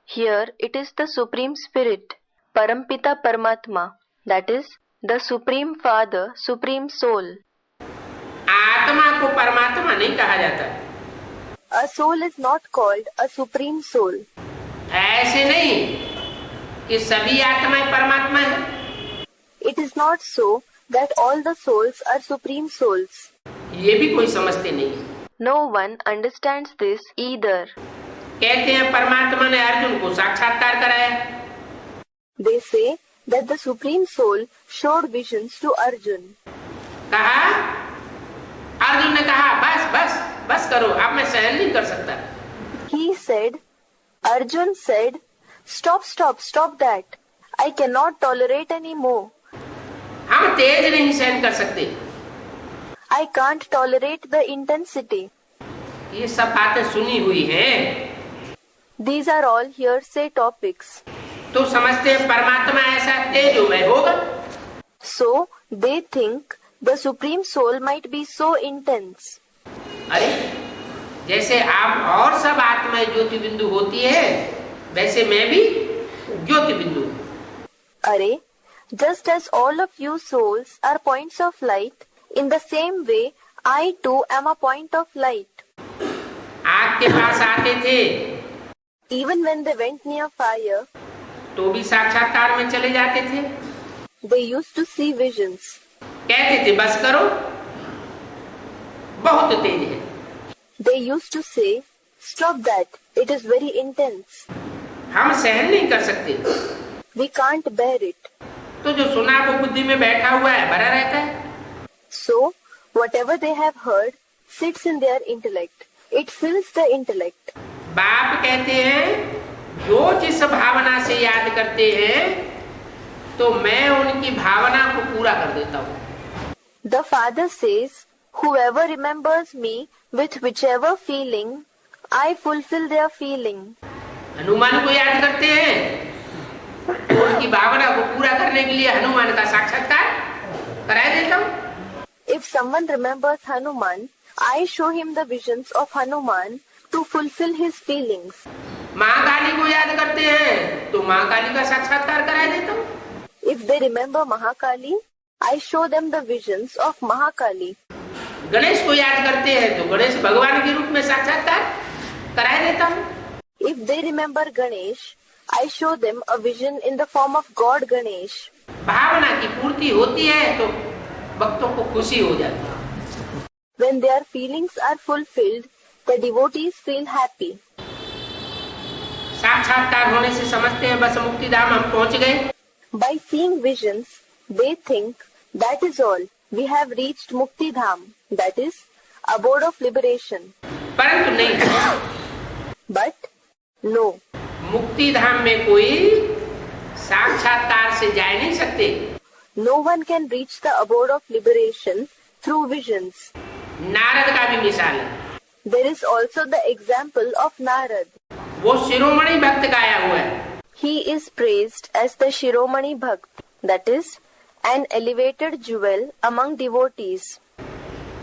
Here it is the Supreme Spirit, Parampita Paramatma, that is, the Supreme Father, Supreme Soul. आत्मा को परमात्मा नहीं कहा जाता। A soul is not called a Supreme Soul. ऐसे नहीं कि सभी आत्माएं परमात्मा है। not so that all the souls are supreme souls. ये भी कोई समझते नहीं। No one understands this either. कहते हैं परमात्मा ने अर्जुन को साक्षात्कार कराया। They say that the supreme soul showed visions to Arjun. कहा, अर्जुन ने कहा बस बस बस करो, अब मैं सहन नहीं कर सकता। He said, Arjun said, stop that. I cannot tolerate any more. हम तेज नहीं सहन कर सकते। I can't tolerate the intensity. ये सब बातें सुनी हुई हैं। These are all hearsay topics. तो समझते हैं परमात्मा ऐसा तेजोमय होगा। So they think the supreme soul might be so intense. अरे जैसे आप और सब आत्माएं ज्योति बिंदु होती है, वैसे मैं भी ज्योति बिंदु। अरे, just as all of you souls are points of light, in the same way I too am a point of light. आग के पास आते थे, Even when they went near fire, तो भी साक्षात्कार में चले जाते थे। they used to see visions. कहते थे बस करो, बहुत तेज है। They used to say, stop that, it is very intense. हम सहन नहीं कर सकते। We can't bear it. तो जो सुना वो बुद्धि में बैठा हुआ है, भरा रहता है। So, whatever they have heard sits in their intellect. It fills the intellect. बाप कहते हैं जो जिस भावना से याद करते हैं, तो मैं उनकी भावना को पूरा कर देता हूँ। The father says, whoever remembers me with whichever feeling, I fulfill their feeling. Hanuman को याद करते हैं, तो उनकी भावना को पूरा करने के लिए हनुमान का साक्षात्कार करा देता हूँ। If someone remembers Hanuman, I show him the visions of Hanuman to fulfill his feelings. माँ काली को याद करते हैं, तो माँ काली का साक्षात्कार करा देता हूँ। If they remember Mahakali, I show them the visions of Mahakali. Ganesh को याद करते हैं, तो गणेश भगवान के रूप में साक्षात्कार करा देता हूँ। If they remember Ganesh, I show them a vision in the form of God Ganesh. भावना की पूर्ति होती है तो भक्तों को खुशी हो जाती है। When their feelings are fulfilled, the devotees feel happy. साक्षात्कार होने से समझते हैं बस मुक्ति धाम हम पहुँच गए। By seeing visions, they think that is all. We have reached Mukti Dham, that is, abode of liberation. परंतु नहीं, But no, मुक्ति धाम में कोई साक्षात्कार से जा नहीं सकते। no one can reach the abode of liberation through visions. Narad का भी मिसाल है। There is also the example of Narad. वो शिरोमणि भक्त गाया हुआ है। He is praised as the Shiromani Bhakt, that is, an elevated jewel among devotees.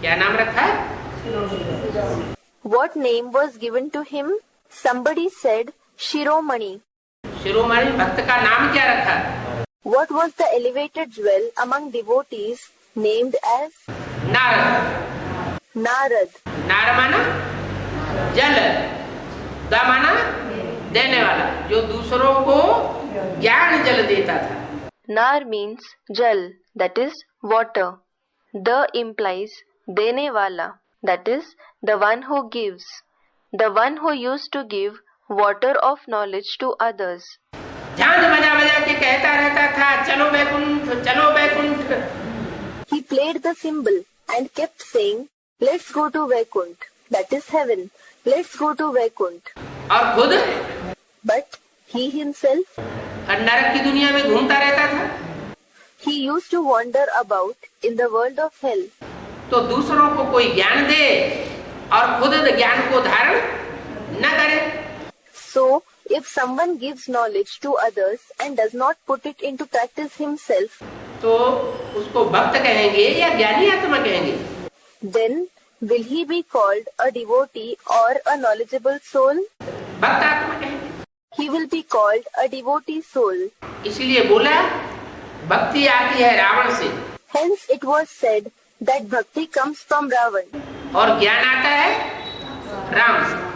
क्या नाम रखा है? What name was given to him? Somebody said Shiromani. शिरोमणि भक्त का नाम क्या रखा? What was the elevated jewel among devotees named as? Narad. Narad. नार माना जल, द माना देने वाला, जो दूसरों को ज्ञान जल देता था। Nar means jal, that is water. The implies dene wala, that is the one who gives, the one who used to give water of knowledge to others. झांझ बजा बजा के कहता रहता था, चलो बैकुंठ, चलो Baikunth. He played the cymbal and kept saying, let's go to Vaikunt, that is heaven, let's go to Vaikunt. और खुद But he himself, नरक की दुनिया में घूमता रहता था। he used to wander about in the world of hell. तो दूसरों को कोई ज्ञान दे और खुद ज्ञान को धारण न करे। So, if someone gives knowledge to others and does not put it into practice himself, तो उसको भक्त कहेंगे या ज्ञानी आत्मा कहेंगे? then will he be called a devotee or a knowledgeable soul? भक्त आत्मा कहेंगे। He will be called a devotee soul. इसलिए बोला भक्ति आती है रावण से। Hence it was said that bhakti comes from Ravan और ज्ञान आता है राम से।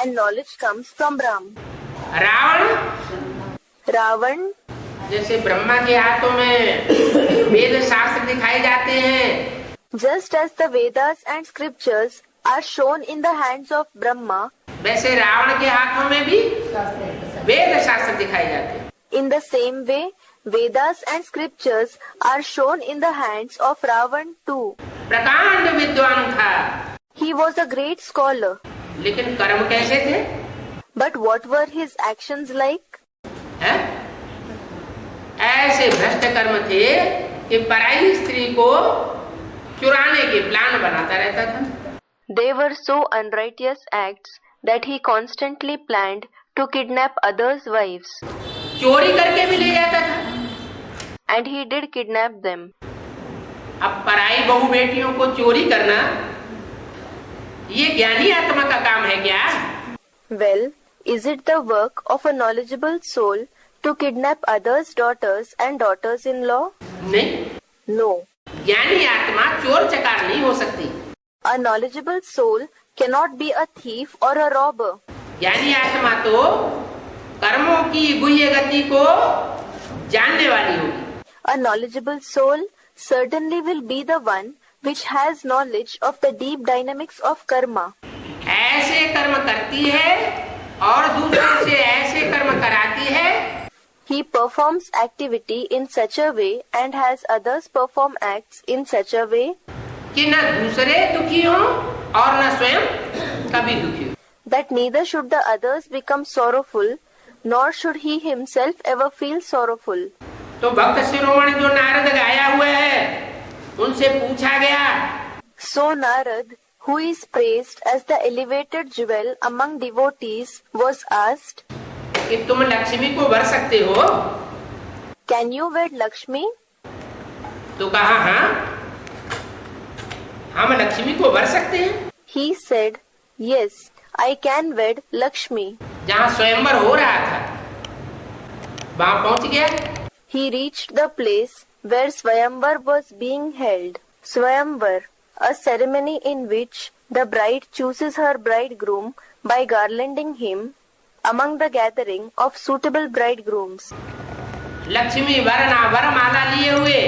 and knowledge comes from Ram. Ravan Ravan, जैसे ब्रह्मा के हाथों में वेद जाते हैं। Just as the Vedas and scriptures are shown in the hands of Brahma, वैसे रावण के हाथों में भी वेद शास्त्र दिखाए जाते हैं। in the same way, Vedas and scriptures are shown in the hands of Ravan too. प्रकांड विद्वान था, He was a great scholar, लेकिन कर्म कैसे थे? but what were his actions like? है? ऐसे भ्रष्ट कर्म थे कि पराई स्त्री को चुराने के प्लान बनाता रहता था। They were so unrighteous acts that he constantly planned to kidnap others' wives, चोरी करके भी ले जाता था। and he did kidnap them. अब पराई बहू बेटियों को चोरी करना ये ज्ञानी आत्मा का काम है क्या? Well, is it the work of a knowledgeable soul to kidnap others' daughters and daughters-in-law? नहीं, No. ज्ञानी आत्मा चोर चकार नहीं हो सकती। A knowledgeable soul cannot be a thief or a robber. ज्ञानी आत्मा तो कर्मों की गुह्य गति को जानने वाली होगी। A knowledgeable soul certainly will be the one which has knowledge of the deep dynamics of karma. ऐसे कर्म करती है और दूसरों से ऐसे कर्म कराती है He performs activity in such a way and has others perform acts in such a way कि न दूसरे दुखी हों और न स्वयं कभी दुखी हो। that neither should the others become sorrowful, nor should he himself ever feel sorrowful. तो भक्त शिरोमणि जो नारद गाया हुआ है उनसे पूछा गया, So Narad, who is praised as the elevated jewel among devotees, was asked, कि तुम लक्ष्मी को वर सकते हो? Can you wed Lakshmi? तो कहा हाँ, हम लक्ष्मी को वर सकते हैं। He said, Yes, I can wed Lakshmi. जहाँ स्वयंवर हो रहा था वहां पहुंच गया। He reached the place where Swayamvar was being held. Swayamvar, a ceremony in which the bride chooses her bridegroom by garlanding him among the gathering of suitable bridegrooms. Lakshmi वरना वरमाला लिए हुए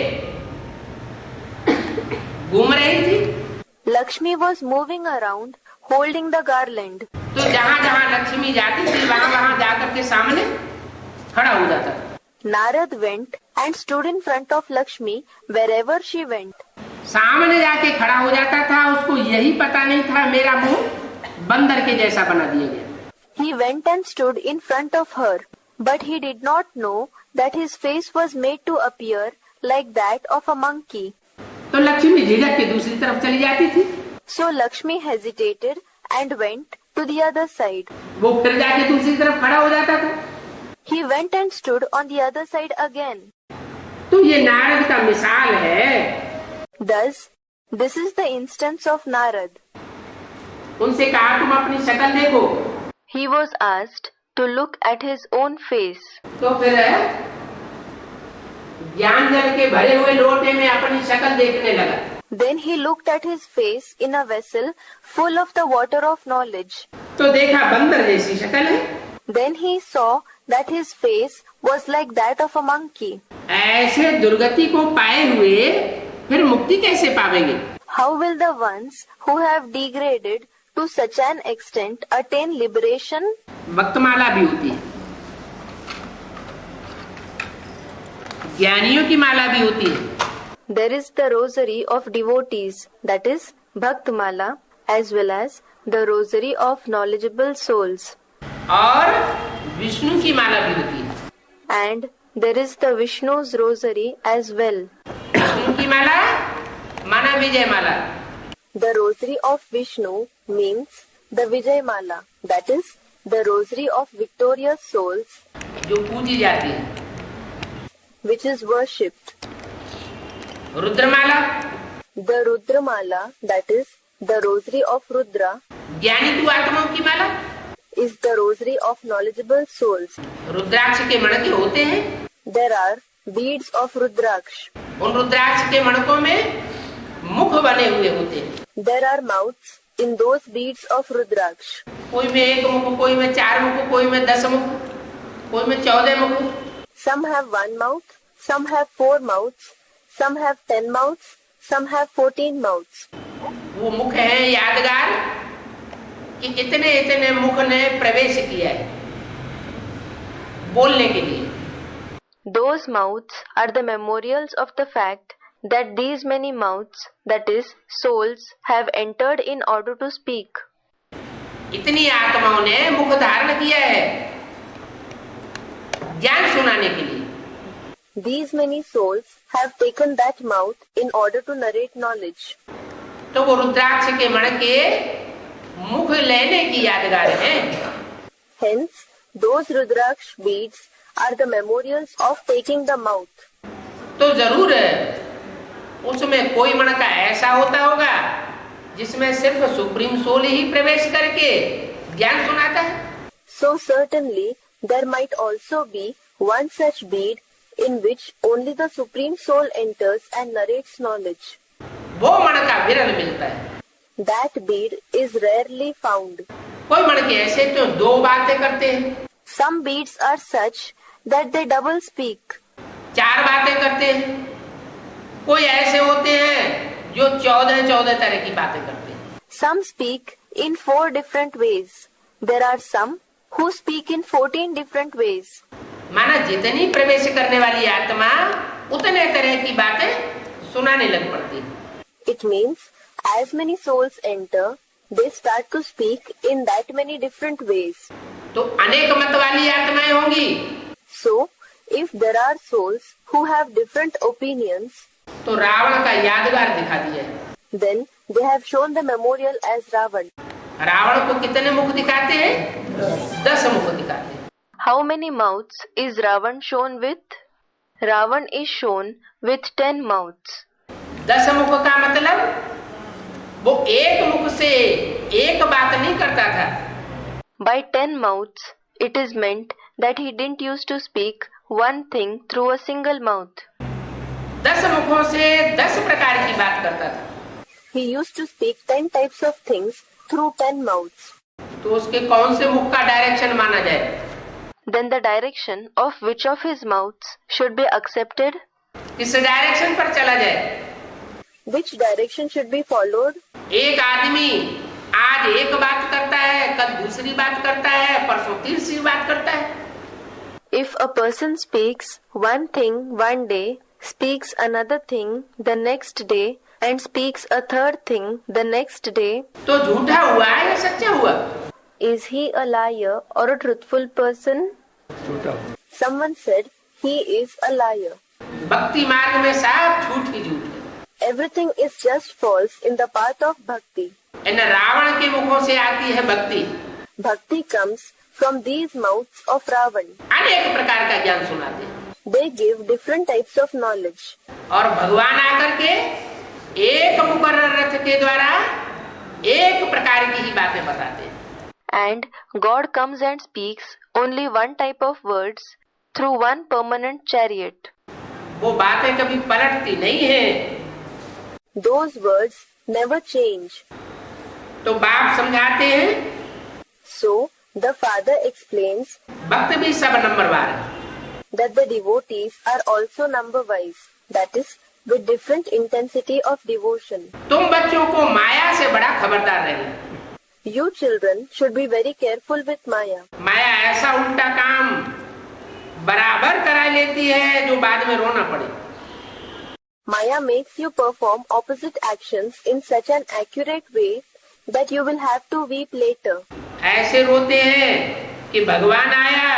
घूम रही थी। Lakshmi was moving around holding the garland. तो जहाँ जहाँ लक्ष्मी जाती थी वहाँ वहाँ जाकर के सामने खड़ा हो जाता था। Narad went and stood in front of Lakshmi wherever she went. सामने जाके खड़ा हो जाता था। उसको यही पता नहीं था मेरा मुंह बंदर के जैसा बना दिया गया। He went and stood in front of her, but he did not know that his face was made to appear like that of a monkey. तो लक्ष्मी झिझक के दूसरी तरफ चली जाती थी। So Lakshmi hesitated and went to the other side. वो फिर जाके दूसरी तरफ खड़ा हो जाता था। He went and stood on the other side again. तो ये नारद का मिसाल है। Thus, this is the instance of Narad. उनसे कहा तुम अपनी शक्ल देखो। He was asked to look at his own face. तो फिर ज्ञान जल के भरे हुए लोटे में अपनी शक्ल देखने लगा। Then he looked at his face in a vessel full of the water of knowledge. तो देखा बंदर जैसी शक्ल है। Then he saw that his face was like that of a monkey. ऐसे दुर्गति को पाए हुए फिर मुक्ति कैसे पावेंगे? How will the ones who have degraded to such an extent attain liberation? Bhaktamala भी होती है, ज्ञानियों की माला भी होती है। There is the rosary of devotees, that is Bhaktmala, as well as the rosary of knowledgeable souls. और विष्णु की माला भी होती है। And there is the Vishnu's rosary as well. Vishnu की माला माना विजय माला। The rosary of Vishnu means the Vijay Mala, that is the rosary of victorious souls, जो पूजी जाती है। which is worshipped. Rudramala, The Rudra Mala, that is the rosary of Rudra, ज्ञानी तू आत्माओं की माला, is the rosary of knowledgeable souls. रुद्राक्ष के मणके होते हैं। There are beads of Rudraksh. उन रुद्राक्ष के मणकों में मुख बने हुए होते हैं। There are mouths in those beads of Rudraksh. कोई में एक मुख, कोई में 4 मुख, कोई में 10 मुख, कोई में 14 मुख। Some have one mouth, some have 4 mouths, some have 10 mouths, some have 14 mouths. वो मुख है यादगार कि इतने इतने मुख ने प्रवेश किया है बोलने के लिए. Those mouths are the memorials of the fact that these many mouths, that is, souls, have entered in order to speak. इतनी आत्माओं ने मुख धारण किया है ज्ञान सुनाने के लिए. These many souls have taken that mouth in order to narrate knowledge. तो वो रुद्राक्ष के मण के मुख लेने की यादगार है. Hence, those Rudraksh beads are the memorials of taking the mouth. तो जरूर उसमें कोई मण का ऐसा होता होगा जिसमें सिर्फ सुप्रीम सोल ही प्रवेश करके ज्ञान सुनाता है. So certainly there might also be one such bead in which only the Supreme Soul enters and narrates knowledge. वो मण का विरल मिलता है. That bead is rarely found. कोई मण के ऐसे तो दो बातें करते हैं. Some beads are such that they double speak. चार बातें करते हैं. कोई ऐसे होते हैं जो 14 तरह की बातें करते हैं. Some speak in 4 different ways. There are some who speak in 14 different ways. माना जितनी प्रवेश करने वाली आत्मा उतने तरह की बातें सुनाने लग पड़ती. It means as many souls enter, they start to speak in that many different ways. तो अनेक मत वाली आत्माएं होंगी. So, if there are souls who have different opinions, तो रावण का यादगार दिखा दिया. then they have shown the memorial as Ravan. Ravan को कितने मुख दिखाते हैं? 10 मुख दिखाते हैं. How many mouths is Ravan shown with? Ravan is shown with 10 mouths. 10 मुख का मतलब वो एक मुख से एक बात नहीं करता था. By 10 mouths, it is meant that he didn't used to speak one thing through a single mouth. 10 मुखों से 10 प्रकार की बात करता था. He used to speak 10 types of things through 10 mouths. तो उसके कौन से मुख का डायरेक्शन माना जाए? Then the direction of which of his mouths should be accepted? किस डायरेक्शन पर चला जाए? Which direction should be followed? एक आदमी आज एक बात करता है, कल दूसरी बात करता है, परसों तीसरी बात करता है. If a person speaks one thing one day, speaks another thing the next day, and speaks a third thing the next day, तो झूठा हुआ या सच्चा हुआ? is he a liar or a truthful person? Someone said he is a liar. भक्ति मार्ग में सब झूठ ही झूठ है. Everything is just false in the path of bhakti. इन रावण के मुखों से आती है भक्ति. Bhakti comes from these mouths of Ravan. अनेक प्रकार का ज्ञान सुनाते हैं. They give different types of knowledge. और भगवान आकर के एक मुकर्रर रथ के द्वारा एक प्रकार की ही बातें बताते हैं. And God comes and speaks only one type of words through one permanent chariot. वो बातें कभी पलटती नहीं है. Those words never change. तो बाप समझाते हैं. So the father explains भक्त भी सब नंबरवार है. that the devotees are also number wise, that is, with different intensity of devotion. तुम बच्चों को माया से बड़ा खबरदार रहना. You children should be very careful with Maya. माया ऐसा उल्टा काम बराबर करा लेती है जो बाद में रोना पड़े. Maya makes you perform opposite actions in such an accurate way that you will have to weep later. ऐसे रोते हैं कि भगवान आया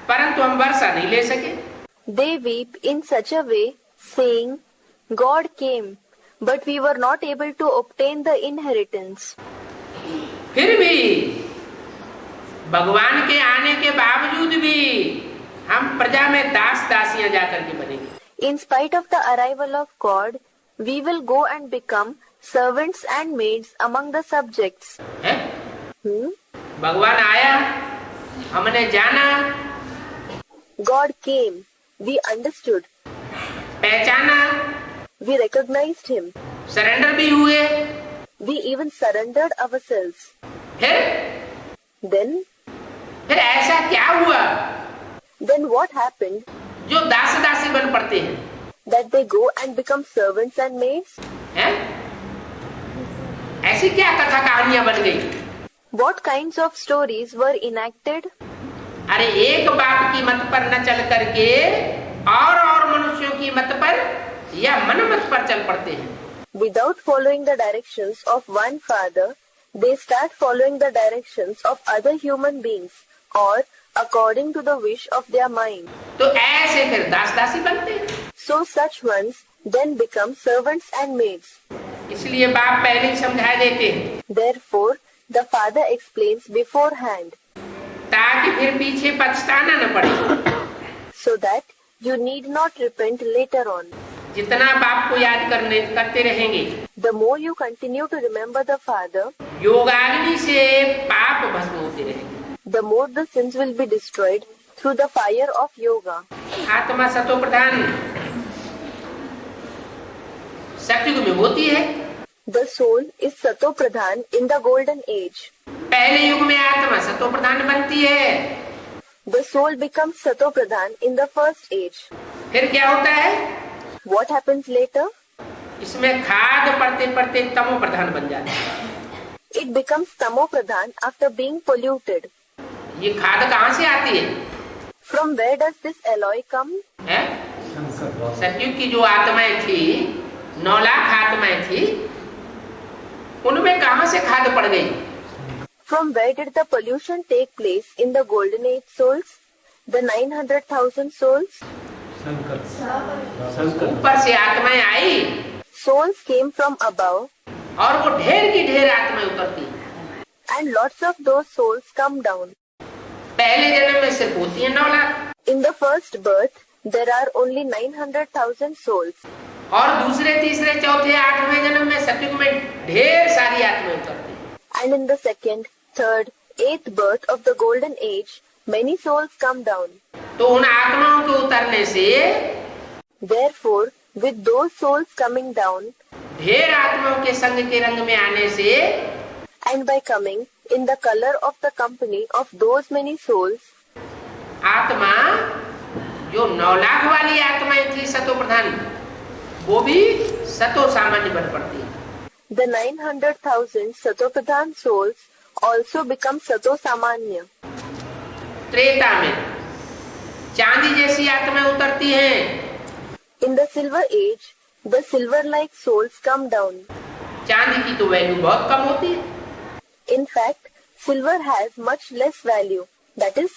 परंतु हम वर्षा नहीं ले सके. They weep in such a way, saying, God came, but we were not able to obtain the inheritance. फिर भी भगवान के आने के बावजूद भी हम प्रजा में दास दासियां जाकर के बनेंगे. In spite of the arrival of God, we will go and become servants and maids among the subjects. है? भगवान आया, हमने जाना. God came, we understood. पहचाना. We recognized him. सरेंडर भी हुए. We even surrendered ourselves. फिर ऐसा क्या हुआ? Then what happened? जो दास दासी बन पड़ते हैं. That they go and become servants and maids? हैं? ऐसी क्या कथा कहानियां बन गई? What kinds of stories were enacted? अरे एक बाप की मत पर न चल करके और मनुष्यों की मत पर या मन मत पर चल पड़ते हैं। Without following the directions of one father, they start following the directions of other human beings or according to the wish of their mind. तो ऐसे फिर दास दासी बनते हैं। So such ones then become servants and maids. इसलिए बाप पहले ही समझा देते हैं। Therefore, the father explains beforehand, ताकि फिर पीछे पछताना न पड़े। so that you need not repent later on. जितना बाप को याद करते रहेंगे, The more you continue to remember the father, योगाग्नि से पाप भस्म होते रहेंगे। the more the sins will be destroyed through the fire of yoga. आत्मा सतो प्रधान सतयुग में होती है। The soul is sato pradhan in the golden age. पहले युग में आत्मा सतो प्रधान बनती है। The soul becomes sato pradhan in the first age. फिर क्या होता है? What happens later? इसमें खाद पड़ते पड़ते तमो प्रधान बन जाता है। It becomes tamo pradhan after being polluted. ये खाद कहाँ से आती है? From where does this alloy come? है? सतयुग की जो आत्माएं थी, 9 लाख आत्माएं थी, उनमें कहाँ से खाद पड़ गई? From where did the pollution take place in the golden age souls? The 900,000 souls? ऊपर से आत्माएं आई Souls came from above और वो ढेर की ढेर आत्माएं उतरती हैं। and lots of those souls come down. पहले जन्म में सिर्फ होती है 9 lakh In the first birth, there are only 900,000 souls. और दूसरे तीसरे चौथे 8वें जन्म में सतयुग में ढेर सारी आत्माएं उतरती हैं। And in the second, third, eighth birth of the golden age, many souls come down. तो उन आत्माओं के उतरने से Therefore, with those souls coming down ढेर आत्माओं के संग के रंग में आने से and by coming in the color of the company of those many souls, आत्मा जो 9 लाख वाली आत्माएं थी सतो प्रधान, वो भी सतो सामान्य बन पड़ती है। the 900,000 Satopradhan souls also become Sato Samanya. Treta में चांदी जैसी आत्माएं उतरती हैं। In the silver age, the silver-like souls come down. चांदी की तो वैल्यू बहुत कम होती है। In fact, silver has much less value, that is,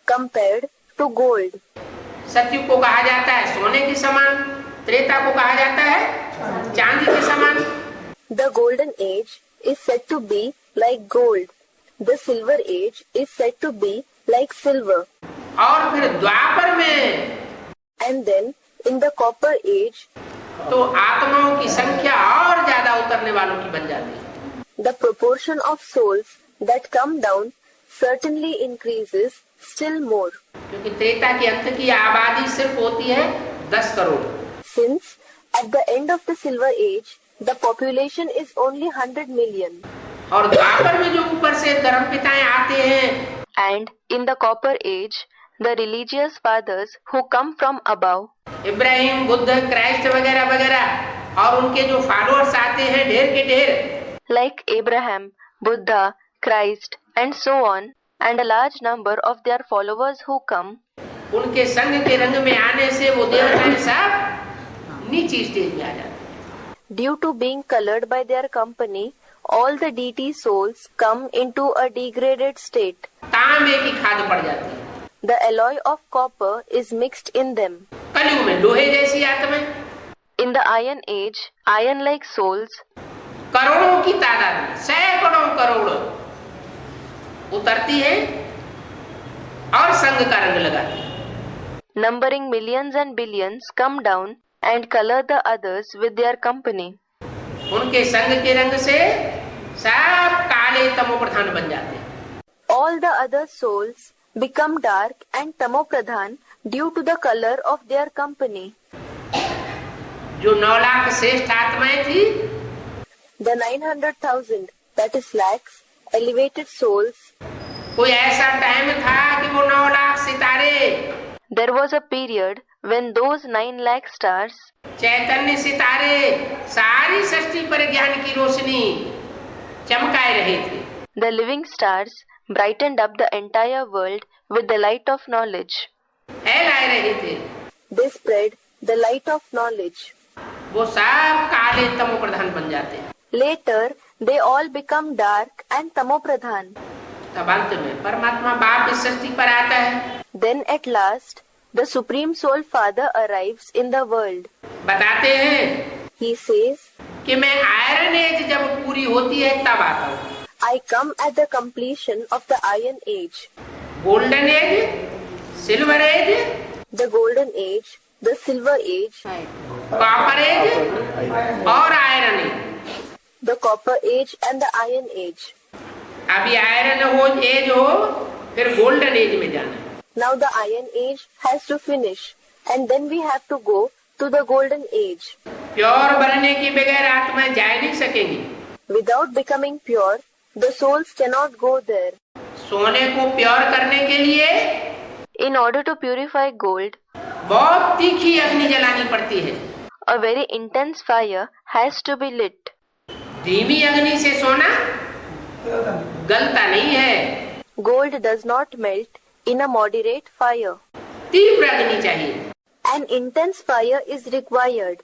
compared to gold. सतयुग को कहा जाता है सोने के समान, त्रेता को कहा जाता है चांदी के समान। The golden age is said to be like gold. The silver age is said to be like silver. और फिर द्वापर में And then, in the copper age, तो आत्माओं की संख्या और ज्यादा उतरने वालों की बन जाती है। the proportion of souls that come down certainly increases still more. क्योंकि त्रेता के अंत की आबादी सिर्फ होती है 10 crore. Since at the end of the silver age, the population is only 100 million. और द्वापर में जो ऊपर से धर्मपिताएं आते हैं, And in the copper age, the religious fathers who come from above, Ibrahim, Buddha, Christ वगैरह वगैरह, और उनके जो फॉलोअर्स आते हैं ढेर के ढेर, like Abraham, Buddha, Christ, and so on, and a large number of their followers who come, उनके संग के रंग में आने से वो देवताएं सब नीची स्टेज में आ जाते हैं। due to being colored by their company, all the deity souls come into a degraded state. तांबे की खाद पड़ जाती है। The alloy of copper is mixed in them. कलयुग में लोहे जैसी आत्माएं, In the iron age, iron-like souls, करोड़ों की तादाद में, सैकड़ों करोड़ उतरती है और संग का रंग लगाती है। numbering millions and billions, come down and color the others with their company. उनके संग के रंग से सब काले तमो प्रधान बन जाते हैं। All the other souls become dark and tamopradhan due to the color of their company. जो 9 लाख श्रेष्ठ आत्माएं थी, The 900,000, that is lakhs, elevated souls, कोई ऐसा टाइम था कि वो 9 लाख सितारे there was a period when those 9 lakh stars, चैतन्य सितारे सारी सृष्टि पर ज्ञान की रोशनी चमकाए रहे थे, the living stars brightened up the entire world with the light of knowledge. फैलाए रहे थे, They spread the light of knowledge. वो सब काले तमो प्रधान बन जाते हैं। Later, they all become dark and tamopradhan. तब अंत में परमात्मा बाप इस सृष्टि पर आता है। Then at last, the Supreme Soul Father arrives in the world. बताते हैं He says, कि मैं आयरन एज जब पूरी होती है तब आता हूँ। I come at the completion of the Iron Age. Golden age, silver age, The Golden Age, the Silver Age, copper age और आयरन एज। the Copper Age and the Iron Age. अभी आयरन हो एज हो, फिर गोल्डन एज में जाना है। Now the Iron Age has to finish and then we have to go to the Golden Age. Pure बनने के बगैर आत्मा जा नहीं सकेंगी। Without becoming pure, the souls cannot go there. सोने को प्योर करने के लिए In order to purify gold, बहुत तीखी अग्नि जलानी पड़ती है। a very intense fire has to be lit. धीमी अग्नि से सोना गलता नहीं है। Gold does not melt in a moderate fire. तीव्र अग्नि चाहिए। An intense fire is required.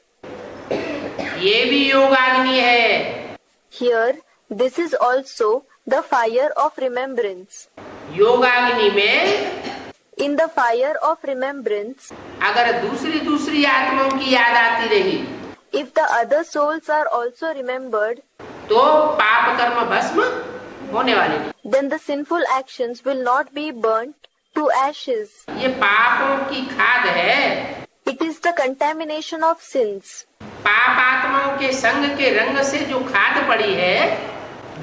ये भी योगाग्नि है। Here, this is also the fire of remembrance. योगाग्नि में In the fire of remembrance, अगर दूसरी आत्माओं की याद आती रही if the other souls are also remembered, तो पाप कर्म भस्म होने वाले नहीं। then the sinful actions will not be burnt to ashes. ये पापों की खाद है। It is the contamination of sins. पाप आत्माओं के संग के रंग से जो खाद पड़ी है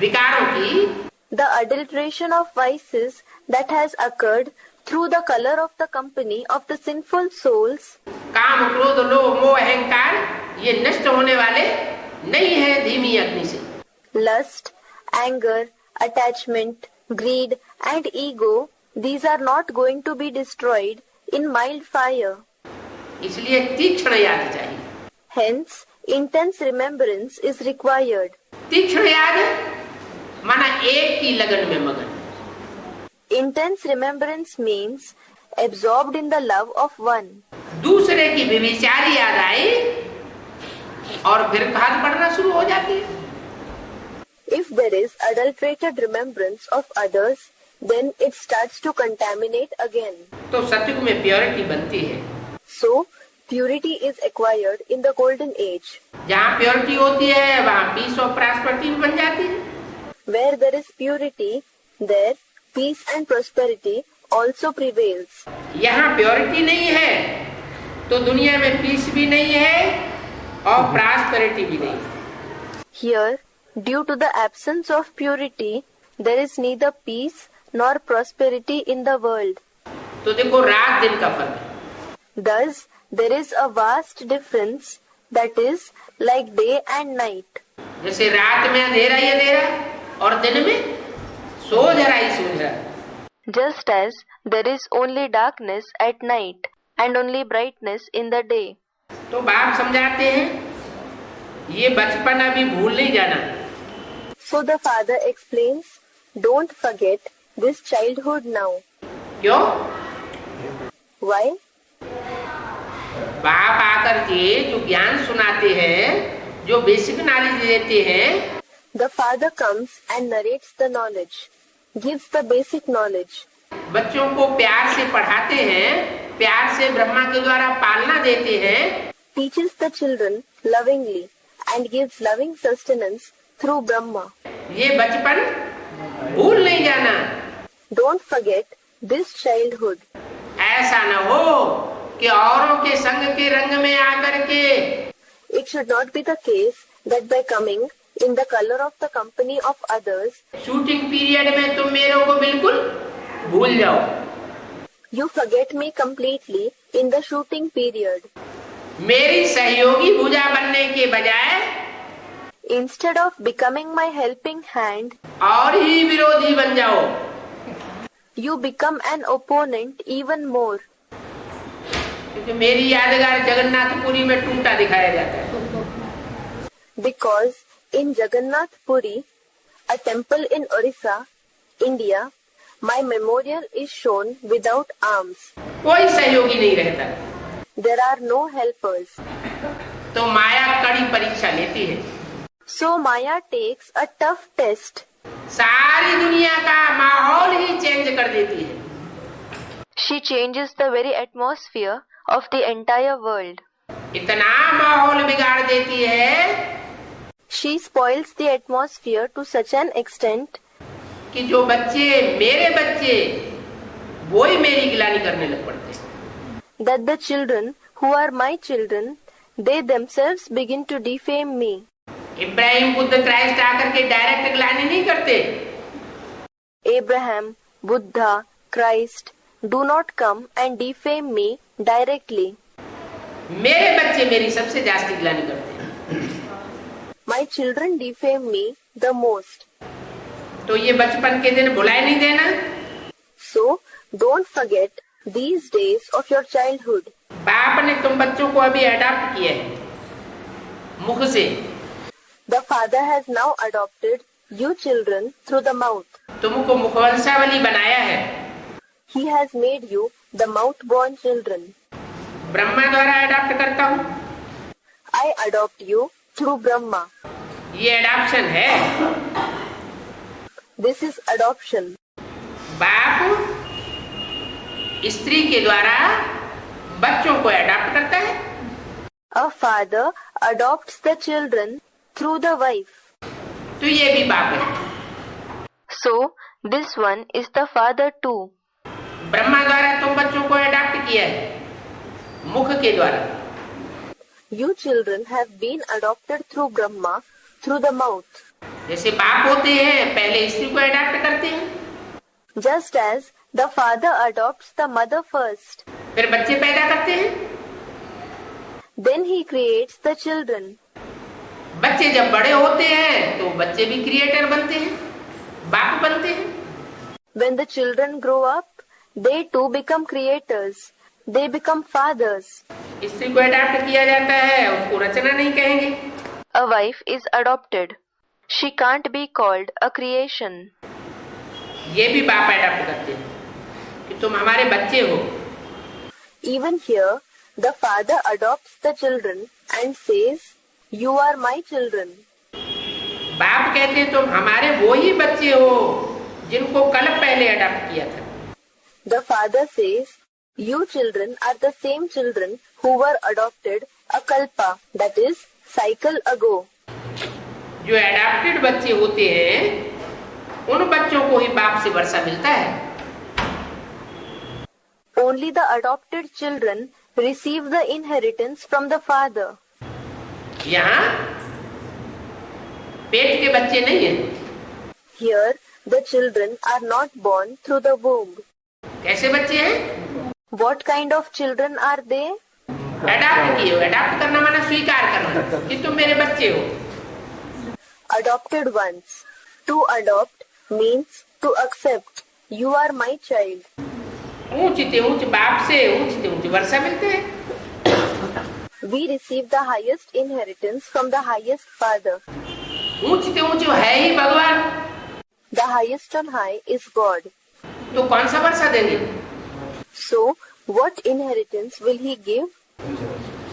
विकारों की, The adulteration of vices that has occurred through the color of the company of the sinful souls, काम क्रोध लोभ मोह अहंकार, ये नष्ट होने वाले नहीं है धीमी अग्नि से। lust, anger, attachment, greed and ego, these are not going to be destroyed in mild fire. इसलिए तीक्ष्ण याद चाहिए। Hence, intense remembrance is required. तीक्ष्ण याद माना एक की लगन में मगन। Intense remembrance means absorbed in the love of one. दूसरे की व्यभिचारी याद आई और फिर खाद पड़ना शुरू हो जाती है। If there is adulterated remembrance of others, then it starts to contaminate again. तो सतयुग में प्योरिटी बनती है। So, purity is acquired in the Golden Age. जहाँ प्योरिटी होती है वहाँ पीस और प्रॉस्पेरिटी बन जाती है। Where there is purity, there peace and prosperity also prevails. यहाँ प्योरिटी नहीं है तो दुनिया में पीस भी नहीं है और प्रॉस्पेरिटी भी नहीं है। Here, due to the absence of purity, there is neither peace nor prosperity in the world. तो देखो रात दिन का फर्क है। Thus, there is a vast difference, that is, like day and night. जैसे रात में अंधेरा ही अंधेरा और दिन में सोझरा ही सोझरा। Just as there is only darkness at night and only brightness in the day. तो बाप समझाते हैं ये बचपन अभी भूल नहीं जाना। So the father explains, don't forget this childhood now. क्यों? Why? बाप आकर के जो ज्ञान सुनाते हैं, जो बेसिक नॉलेज देते हैं, The father comes and narrates the knowledge, gives the basic knowledge. बच्चों को प्यार से पढ़ाते हैं, प्यार से ब्रह्मा के द्वारा पालना देते हैं, Teaches the children lovingly and gives loving sustenance through Brahma. ये बचपन भूल नहीं जाना। Don't forget this childhood. ऐसा न हो कि औरों के संग के रंग में आकर के It should not be the case that by coming in the color of the company of others, shooting period में तुम मेरे को बिल्कुल भूल जाओ। you forget me completely in the shooting period. मेरी सहयोगी भुजा बनने के बजाय Instead of becoming my helping hand, और ही विरोधी बन जाओ। you become an opponent even more. क्योंकि मेरी यादगार जगन्नाथपुरी में टूटा दिखाया जाता है. Because in Jagannath Puri, a temple in Orissa, India, my memorial is shown without arms. कोई सहयोगी नहीं रहता. There are no helpers. तो माया कड़ी परीक्षा लेती है. So Maya takes a tough test. सारी दुनिया का माहौल ही चेंज कर देती है. She changes the very atmosphere of the entire world. इतना माहौल बिगाड़ देती है. She spoils the atmosphere to such an extent कि जो बच्चे मेरे बच्चे वो ही मेरी गिलानी करने लग पड़ते हैं. that the children who are my children, they themselves begin to defame me. Ibrahim Buddha Christ आकर के डायरेक्ट गिलानी नहीं करते. Abraham, Buddha, Christ do not come and defame me directly. मेरे बच्चे मेरी सबसे ज्यादा गिलानी करते हैं. My children defame me the most. तो ये बचपन के दिन भुलाए नहीं देना. So don't forget these days of your childhood. बाप ने तुम बच्चों को अभी अडॉप्ट किया है मुख से. The father has now adopted you children through the mouth. तुमको मुखवंशावली बनाया है. He has made you the mouth-born children. Brahma द्वारा अडॉप्ट करता हूँ. I adopt you through Brahma. ये अडॉप्शन है. This is adoption. बाप स्त्री के द्वारा बच्चों को अडॉप्ट करता है. A father adopts the children through the wife. तो ये भी बाप है. So this one is the father too. Brahma द्वारा तुम बच्चों को अडॉप्ट किया है मुख के द्वारा. You children have been adopted through Brahma through the mouth. जैसे बाप होते हैं पहले स्त्री को अडॉप्ट करते हैं. Just as the father adopts the mother first. फिर बच्चे पैदा करते हैं. Then he creates the children. बच्चे जब बड़े होते हैं तो बच्चे भी क्रिएटर बनते हैं, बाप बनते हैं. When the children grow up, they too become creators. They become fathers. स्त्री को अडॉप्ट किया जाता है, उसको रचना नहीं कहेंगे. A wife is adopted. She can't be called a creation. ये भी बाप अडॉप्ट करते हैं कि तुम हमारे बच्चे हो. Even here, the father adopts the children and says, "You are my children." बाप कहते हैं तुम हमारे वो ही बच्चे हो जिनको कल पहले अडॉप्ट किया था. The father says, "You children are the same children who were adopted a kalpa, that is, cycle ago." जो अडॉप्टेड बच्चे होते हैं उन बच्चों को ही बाप से वर्षा मिलता है. Only the adopted children receive the inheritance from the father. यहाँ पेट के बच्चे नहीं हैं. Here, the children are not born through the womb. कैसे बच्चे हैं? What kind of children are they? Adopt किए हो. अडॉप्ट करना माना स्वीकार करना कि तुम मेरे बच्चे हो. Adopted ones. To adopt means to accept. You are my child. ऊंचते ऊंच बाप से ऊंचते ऊंच वर्षा मिलते हैं. We receive the highest inheritance from the highest father. ऊंचते ऊंच है ही भगवान. The highest on high is God. तो कौन सा वर्षा देंगे? So, what inheritance will he give?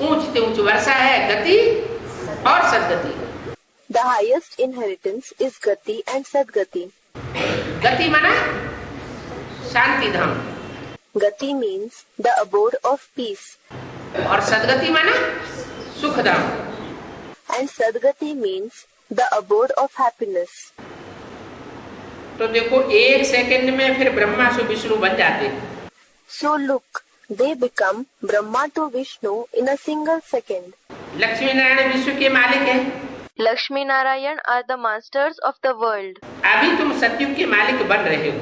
ऊंचते ऊंच वर्षा है गति और सदगति. The highest inheritance is Gati and Sadgati. गति माना Shantidham. Gati means the abode of peace. और सदगति माना Sukhdham. And Sadgati means the abode of happiness. तो देखो एक सेकंड में फिर ब्रह्मा से विष्णु बन जाते. So look, they become Brahma to Vishnu in a single second. Lakshmi Narayan विश्व के मालिक हैं. Lakshmi Narayan are the masters of the world. अभी तुम सतयुग के मालिक बन रहे हो.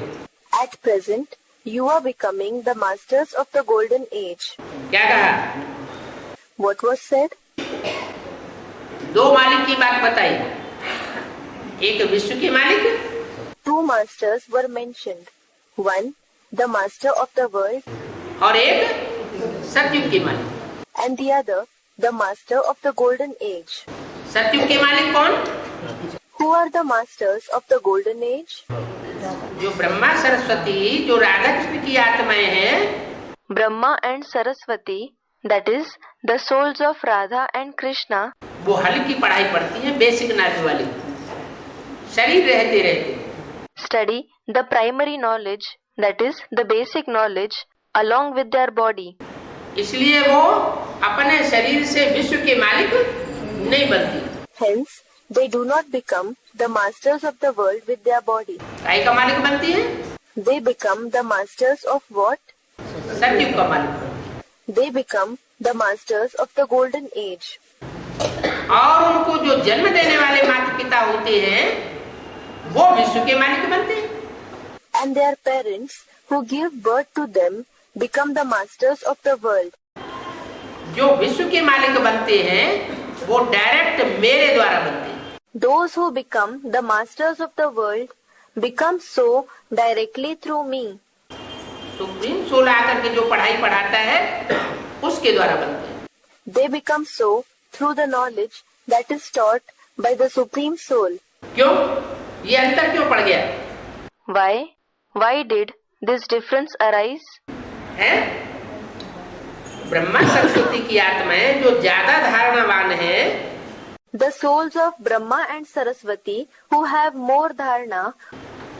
At present, you are becoming the masters of the golden age. क्या कहा? What was said? दो मालिक की बात बताई. एक विश्व के मालिक. Two masters were mentioned. One, the master of the world. और एक सतयुग के मालिक, and the other the master of the golden age. सतयुग के मालिक कौन? Who are the masters of the golden age? जो ब्रह्मा सरस्वती, जो राधा कृष्ण की आत्माएं हैं, Brahma and Saraswati, that is the souls of Radha and Krishna, वो हल्की पढ़ाई पढ़ती हैं, बेसिक नॉलेज वाली, शरीर रहते रहते study the primary knowledge, that is the basic knowledge, along with their body. इसलिए वो अपने शरीर से विश्व के मालिक नहीं बनती। Hence, they do not become the masters of the world with their body. काय का मालिक बनती है? They become the masters of what? सतयुग का मालिक। They become the masters of the golden age. और उनको जो जन्म देने वाले माता पिता होते हैं, वो विश्व के मालिक बनते हैं। And their parents who give birth to them become the masters of the world. जो विश्व के मालिक बनते हैं, वो डायरेक्ट मेरे द्वारा बनते हैं। Those who become the masters of the world become so directly through me. Supreme soul आकर के जो पढ़ाई पढ़ाता है, उसके द्वारा बनते हैं। They become so through the knowledge that is taught by the Supreme Soul. क्यों? ये अंतर क्यों पड़ गया? Why? Why did this difference arise? है? ब्रह्मा सरस्वती की आत्माएं जो ज्यादा धारणावान है, The souls of Brahma and Saraswati who have more dharana,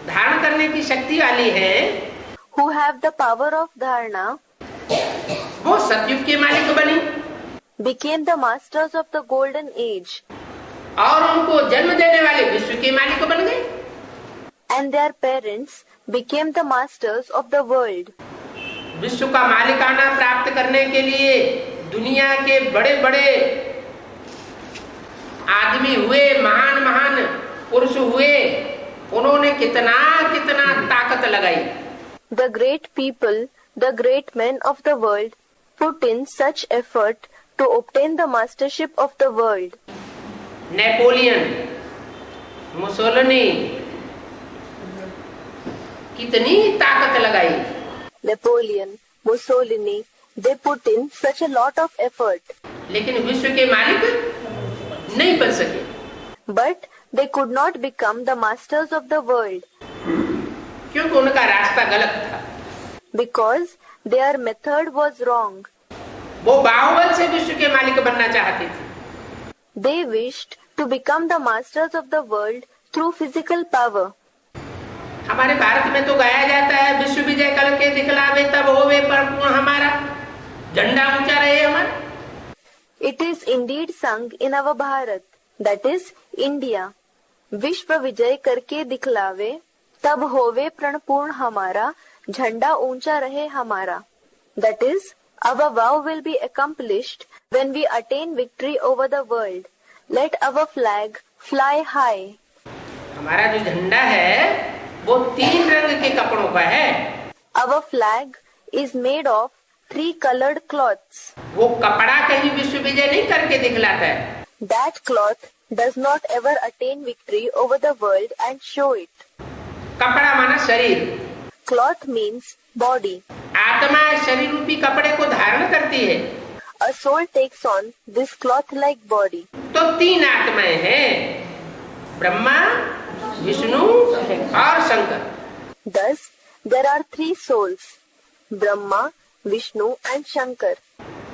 धारण करने की शक्ति वाली है, who have the power of dharana, वो सतयुग के मालिक बनी became the masters of the golden age. और उनको जन्म देने वाले विश्व के मालिक बन गए। And their parents became the masters of the world. विश्व का मालिकाना प्राप्त करने के लिए दुनिया के बड़े बड़े आदमी हुए, महान महान पुरुष हुए, उन्होंने कितना कितना ताकत लगाई। The great people, the great men of the world, put in such effort to obtain the mastership of the world. Napoleon, Mussolini, कितनी ताकत लगाई। Napoleon, Mussolini, they put in such a lot of effort. लेकिन विश्व के मालिक नहीं बन सके। But they could not become the masters of the world. क्योंकि उनका रास्ता गलत था। Because their method was wrong. वो बाहुबल से विश्व के मालिक बनना चाहते थे। They wished to become the masters of the world through physical power. हमारे भारत में तो गाया जाता है, विश्व विजय करके दिखलावे तब होवे परिपूर्ण हमारा, झंडा ऊंचा रहे हमारा। It is indeed sung in our Bharat, that is India. विश्व विजय करके दिखलावे तब होवे प्रणपूर्ण हमारा, झंडा ऊंचा रहे हमारा. That is, our vow will be accomplished when we attain victory over the world. Let our flag fly high. हमारा जो झंडा है वो 3 रंग के कपड़ों का है। Our flag is made of 3 colored cloths. वो कपड़ा कहीं विश्व विजय नहीं करके दिखलाता है। That cloth does not ever attain victory over the world and show it. कपड़ा माना शरीर। Cloth means body. आत्मा शरीर रूपी कपड़े को धारण करती है। A soul takes on this cloth-like body. तो 3 आत्माएं हैं, ब्रह्मा, विष्णु और Shankar. Thus, there are 3 souls, Brahma, Vishnu and Shankar.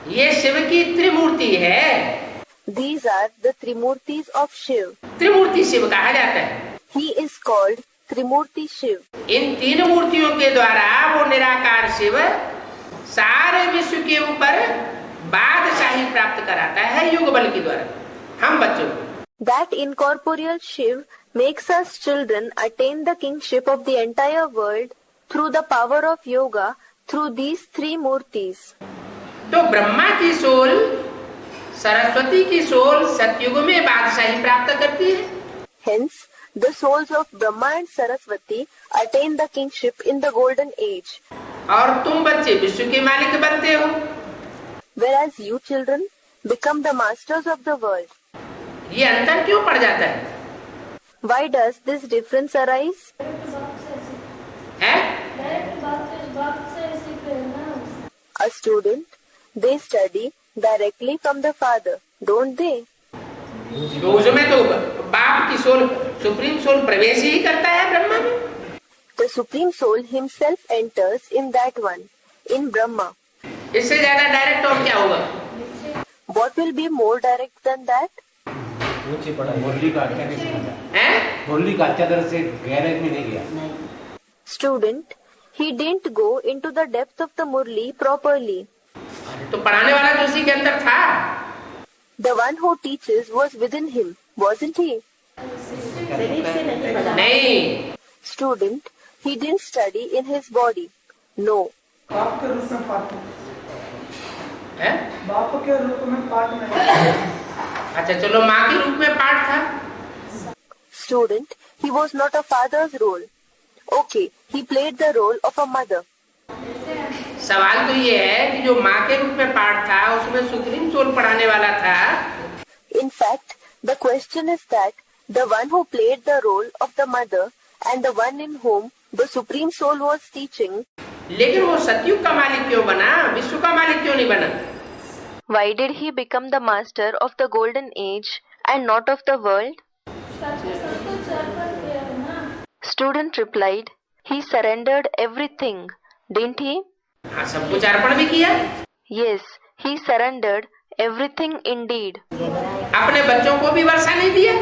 ये शिव की त्रिमूर्ति है। These are the Trimurtis of Shiv. त्रिमूर्ति शिव कहा जाता है। He is called Trimurti Shiv. इन 3 मूर्तियों के द्वारा वो निराकार शिव सारे विश्व के ऊपर बादशाही प्राप्त कराता है युग बल के द्वारा हम बच्चों को। That incorporeal Shiv makes us children attain the kingship of the entire world through the power of yoga through these 3 murtis. तो ब्रह्मा की सोल, सरस्वती की सोल सतयुग में बादशाही प्राप्त करती है। Hence, the souls of Brahma and Saraswati attain the kingship in the golden age. और तुम बच्चे विश्व के मालिक बनते हो। Whereas you children become the masters of the world. ये अंतर क्यों पड़ जाता है? Why does this difference arise? है? A student They study directly from the father, don't they? तो उसमें तो बाप की सोल, सुप्रीम सोल प्रवेश ही करता है ब्रह्मा में। The Supreme Soul himself enters in that one, in Brahma. इससे ज्यादा डायरेक्ट और क्या होगा? What will be more direct than that? मुरली का अच्छा नहीं समझा। मुरली का अच्छा तरह से गहराई में नहीं गया। Student, he didn't go into the depth of the Murli properly. तो पढ़ाने वाला तो उसी के अंदर था। The one who teaches was within him, wasn't he? नहीं। Student, he didn't study in his body. No. बाप के रूप में पाठ है? बाप के रूप में पाठ नहीं। अच्छा चलो, माँ के रूप में पाठ था। Student, he was not a father's role. Okay, he played the role of a mother. सवाल तो ये है कि जो माँ के रूप में पाठ था उसमें सुप्रीम सोल पढ़ाने वाला था। In fact, the question is that the one who played the role of the mother and the one in whom the Supreme Soul was teaching. लेकिन वो सतयुग का मालिक क्यों बना, विश्व का मालिक क्यों नहीं बना? Why did he become the master of the golden age and not of the world? Student replied, he surrendered everything, didn't he? हाँ, सब कुछ अर्पण भी किया। Yes, he surrendered everything indeed. अपने बच्चों को भी वर्षा नहीं दिया।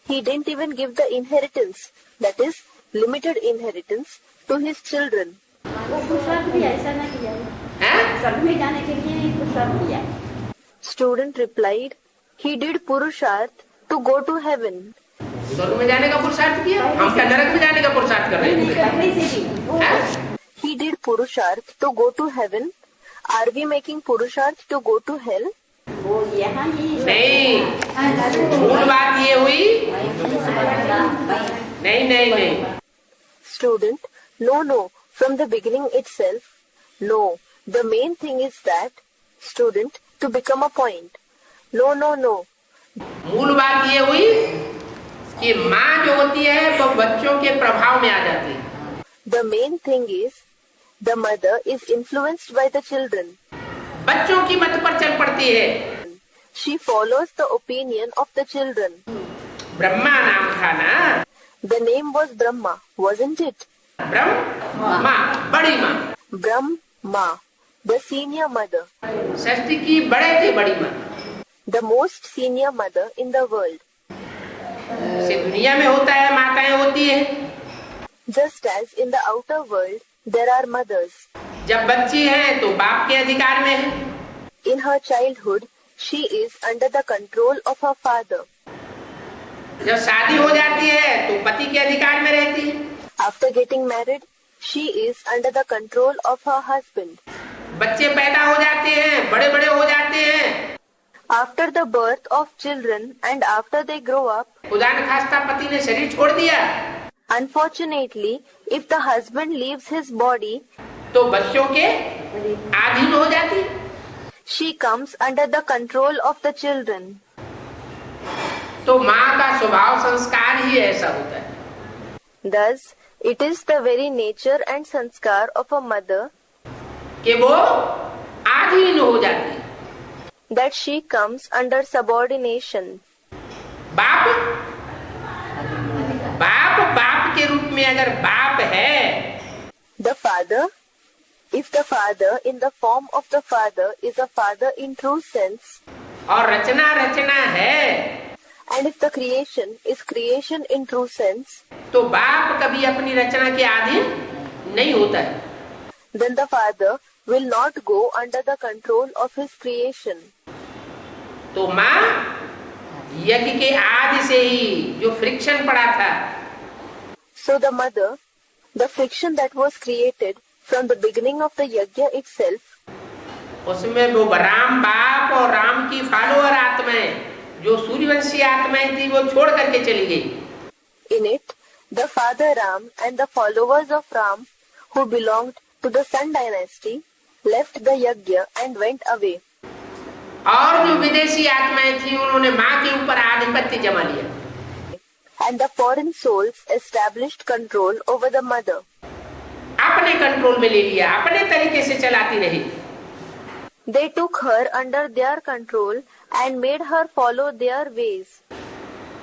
He didn't even give the inheritance, that is, limited inheritance, to his children. वो पुरुषार्थ भी ऐसा ना किया है, स्वर्ग में जाने के लिए पुरुषार्थ किया। Student replied, he did purusharth to go to heaven. स्वर्ग में जाने का पुरुषार्थ किया, हम क्या नरक में जाने का पुरुषार्थ कर रहे हैं? He did purusharth to go to heaven. Are we making purusharth to go to hell? वो यहाँ ही नहीं, मूल बात ये हुई। नहीं नहीं नहीं। Student, no. From the beginning itself, no. The main thing is that, student, to become a point. No. मूल बात ये हुई कि माँ जो होती है वो बच्चों के प्रभाव में आ जाती है। The main thing is, the mother is influenced by the children. बच्चों की मत पर चल पड़ती है। She follows the opinion of the children. Brahma नाम था ना? The name was Brahma, wasn't it? Brahma, बड़ी माँ। Brahma, the senior mother. सृष्टि की बड़े थी बड़ी माँ। The most senior mother in the world. से दुनिया में होता है, माताएं होती है। Just as in the outer world, there are mothers. जब बच्ची है तो बाप के अधिकार में है। In her childhood, she is under the control of her father. जब शादी हो जाती है तो पति के अधिकार में रहती है। After getting married, she is under the control of her husband. बच्चे पैदा हो जाते हैं, बड़े बड़े हो जाते हैं। After the birth of children and after they grow up, खुदा न खास्ता पति ने शरीर छोड़ दिया। unfortunately, if the husband leaves his body, तो बच्चों के अधीन हो जाती है। she comes under the control of the children. तो माँ का स्वभाव संस्कार ही ऐसा होता है। Thus, it is the very nature and sanskar of a mother कि वो अधीन हो जाती है। that she comes under subordination. बाप के रूप में अगर बाप है, The father, if the father in the form of the father is a father in true sense, और रचना है, and if the creation is creation in true sense, तो बाप कभी अपनी रचना के अधीन नहीं होता है। then the father will not go under the control of his creation. तो माँ यज्ञ के आदि से ही जो फ्रिक्शन पड़ा था, So the mother, the friction that was created from the beginning of the yajna itself, उसमें वो राम बाप और राम की फॉलोअर आत्माएं, जो सूर्यवंशी आत्माएं थी, वो छोड़ करके चली गई। in it, the father Ram and the followers of Ram who belonged to the Sun dynasty left the yajna and went away. और जो विदेशी आत्माएं थी उन्होंने माँ के ऊपर आधिपत्य जमा लिया। And the foreign souls established control over the mother. अपने कंट्रोल में ले लिया, अपने तरीके से चलाती रही। They took her under their control and made her follow their ways.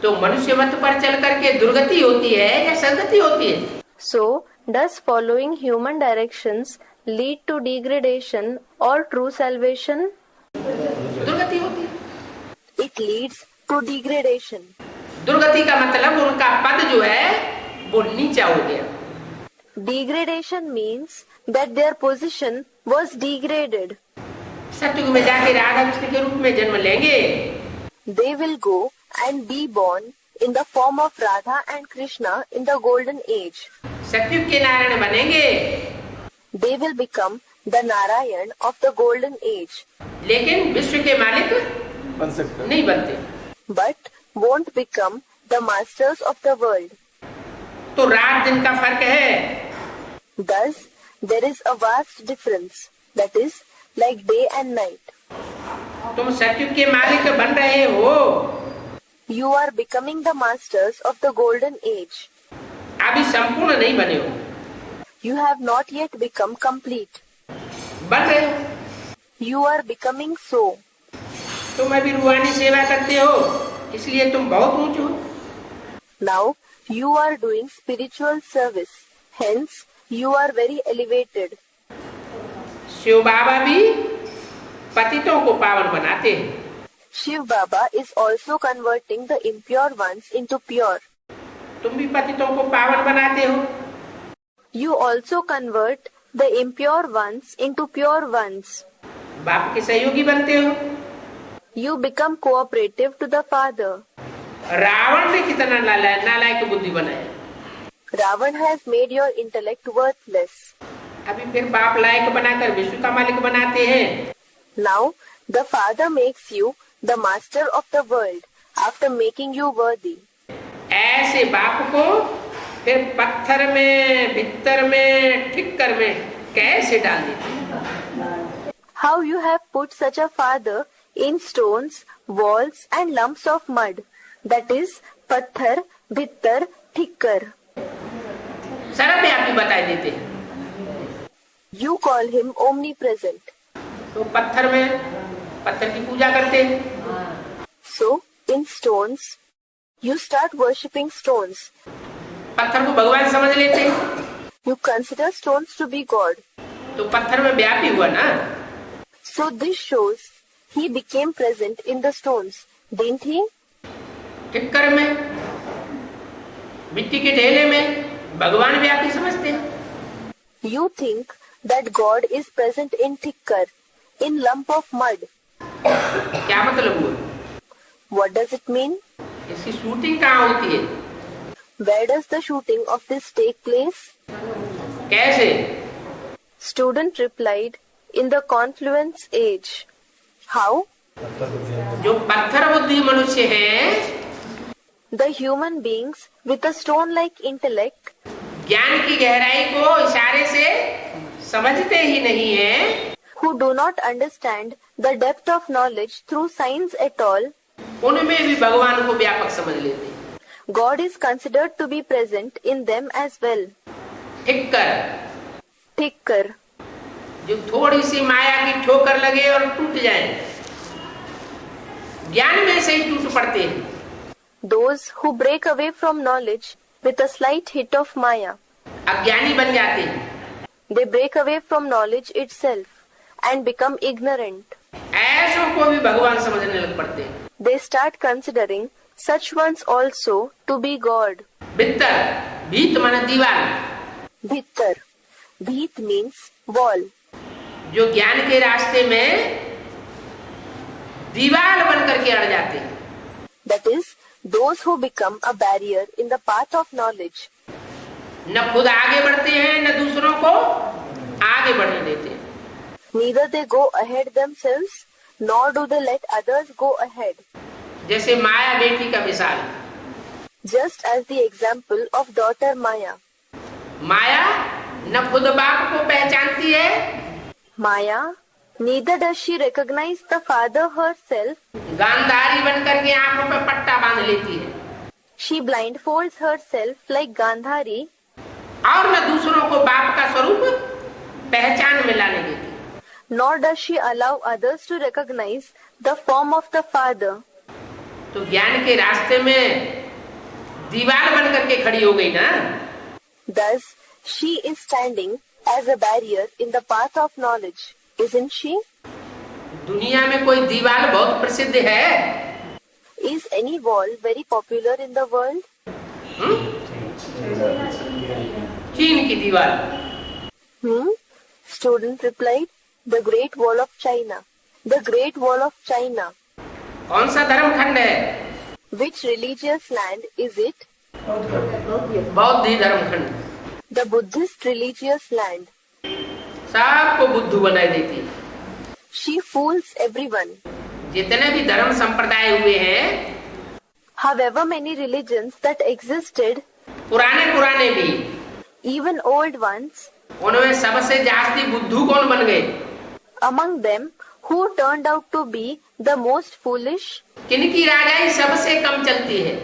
तो मनुष्य मत पर चल करके दुर्गति होती है या सदगति होती है? So, does following human directions lead to degradation or true salvation? दुर्गति होती है। It leads to degradation. दुर्गति का मतलब उनका पद जो है वो नीचा हो गया। Degradation means that their position was degraded. सतयुग में जाके राधा कृष्ण के रूप में जन्म लेंगे। They will go and be born in the form of Radha and Krishna in the golden age. सतयुग के नारायण बनेंगे। They will become the Narayan of the golden age. लेकिन विश्व के मालिक बन सकते नहीं बनते। But won't become the masters of the world. तो रात दिन का फर्क है। Thus, there is a vast difference, that is, like day and night. तुम सतयुग के मालिक बन रहे हो। You are becoming the masters of the golden age. अभी संपूर्ण नहीं बने हो। You have not yet become complete. बन रहे हो। You are becoming so. तुम अभी रूहानी सेवा करते हो, इसलिए तुम बहुत ऊंचे हो। Now, you are doing spiritual service. Hence, you are very elevated. Shiv बाबा भी पतितों को पावन बनाते हैं। Shiv Baba is also converting the impure ones into pure. तुम भी पतितों को पावन बनाते हो। You also convert the impure ones into pure ones. बाप के सहयोगी बनते हो। You become cooperative to the Father. Ravan ने कितना नालायक बुद्धि बनाया। Ravan has made your intellect worthless. अभी फिर बाप लायक बनाकर विश्व का मालिक बनाते हैं। Now, the Father makes you the master of the world after making you worthy. ऐसे बाप को फिर पत्थर में, भित्तर में, ठिक्कर में कैसे डाल देते हैं? How you have put such a Father in stones, walls and lumps of mud, that is, patthar, bhittar, thikkar. सर्वव्यापी बता देते हैं। You call him omnipresent. तो पत्थर में पत्थर की पूजा करते हैं। So, in stones, you start worshipping stones. पत्थर को भगवान समझ लेते हैं। You consider stones to be God. तो पत्थर में व्यापी हुआ ना। So this shows he became present in the stones, didn't he? ठिक्कर में, मिट्टी के ढेले में भगवान व्यापी समझते हैं। You think that God is present in thikkar, in lump of mud. क्या मतलब हुआ? What does it mean? इसकी शूटिंग कहाँ होती है? Where does the shooting of this take place? कैसे? Student replied, in the confluence age. How? जो पत्थर बुद्धि मनुष्य हैं, The human beings with a stone-like intellect, ज्ञान की गहराई को इशारे से समझते ही नहीं है, who do not understand the depth of knowledge through signs at all, उनमें भी भगवान को व्यापक समझ लेते हैं। God is considered to be present in them as well. ठिक्कर, Thikkar, जो थोड़ी सी माया की ठोकर लगे और टूट जाए, ज्ञान में से ही टूट पड़ते हैं। those who break away from knowledge with a slight hit of Maya. अज्ञानी बन जाते हैं। They break away from knowledge itself and become ignorant. ऐसों को भी भगवान समझने लग पड़ते हैं। They start considering such ones also to be God. भित्तर, भीत माने दीवार, Bhittar. Bheet means wall. जो ज्ञान के रास्ते में दीवार बन करके अड़ जाते हैं। That is, those who become a barrier in the path of knowledge. न खुद आगे बढ़ते हैं, न दूसरों को आगे बढ़ने देते हैं। Neither they go ahead themselves, nor do they let others go ahead. जैसे माया बेटी का मिसाल, Just as the example of daughter Maya. माया न खुद बाप को पहचानती है, Maya, neither does she recognize the father herself. Gandhari बन करके आंखों पे पट्टा बांध लेती है, She blindfolds herself like Gandhari, और न दूसरों को बाप का स्वरूप पहचान में लाने देती। nor does she allow others to recognize the form of the Father. तो ज्ञान के रास्ते में दीवार बन करके खड़ी हो गई ना। Thus, she is standing as a barrier in the path of knowledge, isn't she? दुनिया में कोई दीवार बहुत प्रसिद्ध है? Is any wall very popular in the world? चीन की दीवार। Student replied, the Great Wall of China. The Great Wall of China. कौन सा धर्म खंड है? Which religious land is it? बौद्ध धर्म खंड। The Buddhist religious land. सबको बुद्धू बनाई देती। She fools everyone. जितने भी धर्म संप्रदाय हुए हैं, However many religions that existed, पुराने भी, even old ones, उनमें सबसे जास्ती बुद्धू कौन बन गए? among them who turned out to be the most foolish, किनकी राजाई सबसे कम चलती है?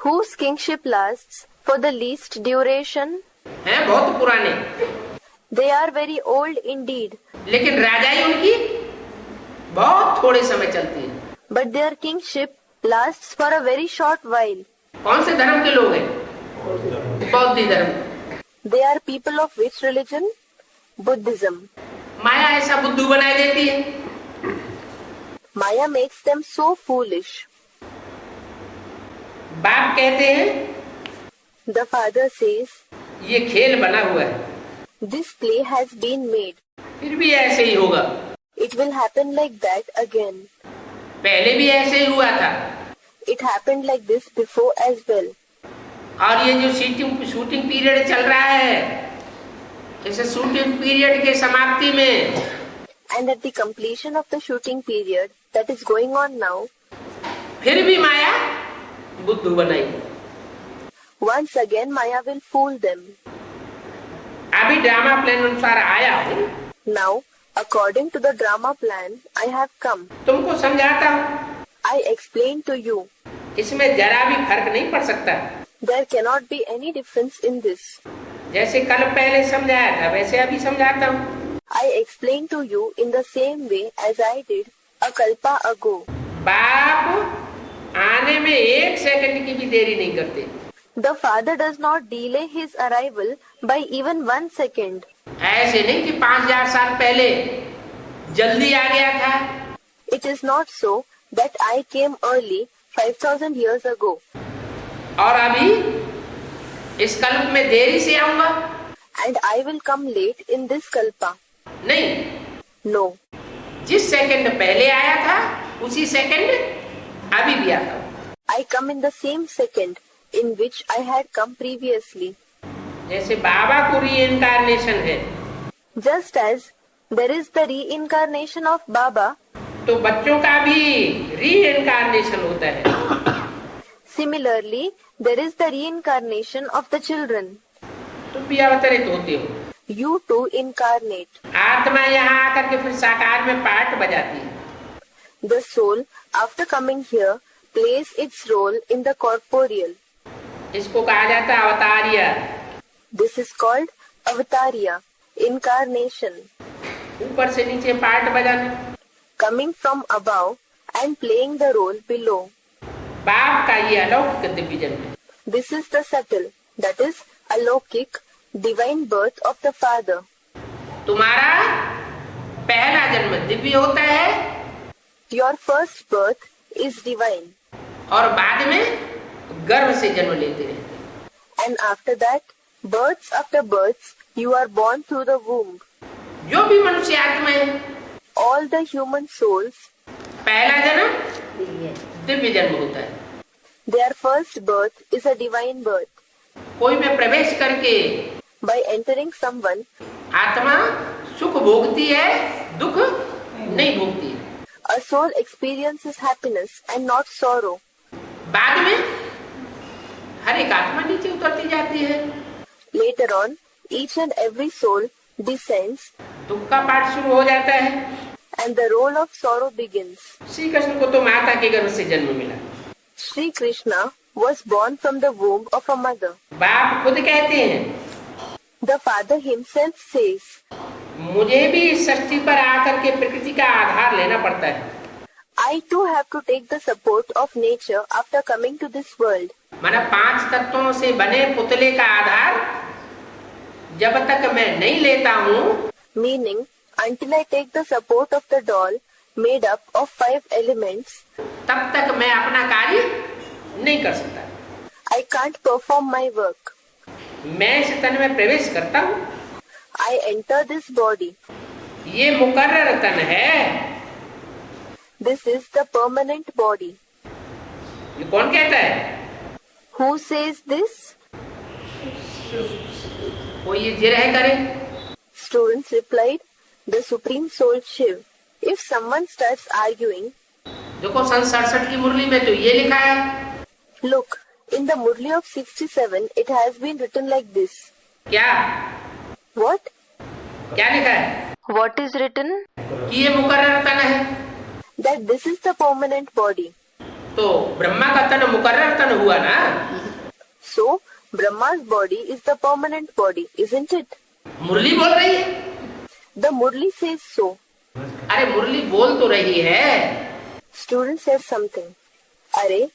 whose kingship lasts for the least duration, हैं बहुत पुराने, they are very old indeed, लेकिन राजाई उनकी बहुत थोड़े समय चलती है। but their kingship lasts for a very short while. कौन से धर्म के लोग हैं? बौद्ध धर्म। They are people of which religion? Buddhism. माया ऐसा बुद्धू बनाई देती है। Maya makes them so foolish. बाप कहते हैं, The father says, ये खेल बना हुआ है, this play has been made. फिर भी ऐसे ही होगा। It will happen like that again. पहले भी ऐसे ही हुआ था। It happened like this before as well. और ये जो शूटिंग पीरियड चल रहा है, इस शूटिंग पीरियड के समाप्ति में, And at the completion of the shooting period that is going on now, फिर भी माया बुद्धू बनाई। once again Maya will fool them. अभी ड्रामा प्लान अनुसार आया हूँ, Now, according to the drama plan, I have come. तुमको समझाता हूँ। I explain to you. इसमें जरा भी फर्क नहीं पड़ सकता। There cannot be any difference in this. जैसे कल पहले समझाया था, वैसे अभी समझाता हूँ। I explain to you in the same way as I did a kalpa ago. बाप आने में 1 सेकंड की भी देरी नहीं करते। The father does not delay his arrival by even 1 second. ऐसे नहीं कि 5000 साल पहले जल्दी आ गया था। It is not so that I came early 5000 years ago. और अभी इस कल्प में देरी से आऊंगा। And I will come late in this kalpa. नहीं, No. जिस सेकंड पहले आया था, उसी सेकंड अभी भी आता हूँ। I come in the same second in which I had come previously. जैसे बाबा को रीइंकारनेशन है, Just as there is the reincarnation of Baba, तो बच्चों का भी रीइंकारनेशन होता है। similarly there is the reincarnation of the children. तुम भी अवतरित होते हो। You too incarnate. आत्मा यहाँ आकर के फिर साकार में पार्ट बजाती है। The soul, after coming here, plays its role in the corporeal. इसको कहा जाता है अवतारिया। This is called avatariya, incarnation. ऊपर से नीचे पार्ट बजाना। Coming from above and playing the role below. बाप का ये अलौकिक दिव्य जन्म है। This is the subtle, that is alokik, divine birth of the father. तुम्हारा पहला जन्म दिव्य होता है, Your first birth is divine. और बाद में गर्भ से जन्म लेते रहते। And after that, births after births, you are born through the womb. जो भी मनुष्य आत्मा है, All the human souls, पहला जन्म दिव्य जन्म होता है। their first birth is a divine birth. कोई में प्रवेश करके By entering someone, आत्मा सुख भोगती है, दुख नहीं भोगती है। a soul experiences happiness and not sorrow. बाद में हर एक आत्मा नीचे उतरती जाती है। Later on, each and every soul descends दुख का पाठ शुरू हो जाता है। and the role of sorrow begins. Shri Krishna को तो माता के गर्भ से जन्म मिला। Sri Krishna was born from the womb of a mother. बाप खुद कहते हैं, The father himself says, मुझे भी इस सृष्टि पर आकर के प्रकृति का आधार लेना पड़ता है। I too have to take the support of nature after coming to this world. माना 5 तत्वों से बने पुतले का आधार जब तक मैं नहीं लेता हूँ, Meaning, until I take the support of the doll made up of 5 elements, तब तक मैं अपना कार्य नहीं कर सकता। I can't perform my work. मैं इस तन में प्रवेश करता हूँ। I enter this body. ये मुकर्रर तन है। This is the permanent body. ये कौन कहता है? Who says this? कोई ये जिरह करे? Students replied, the Supreme Soul Shiv. If someone starts arguing, देखो सन 67 की मुरली में तो ये लिखा है। look, in the Murli of 67, it has been written like this. क्या? What? क्या लिखा है? What is written? कि ये मुकर्रर तन है। That this is the permanent body. तो ब्रह्मा का तन मुकर्रर तन हुआ ना? So, Brahma's body is the permanent body, isn't it? मुरली बोल रही है। The Murli says so. अरे मुरली बोल तो रही है। Student said something. Arey,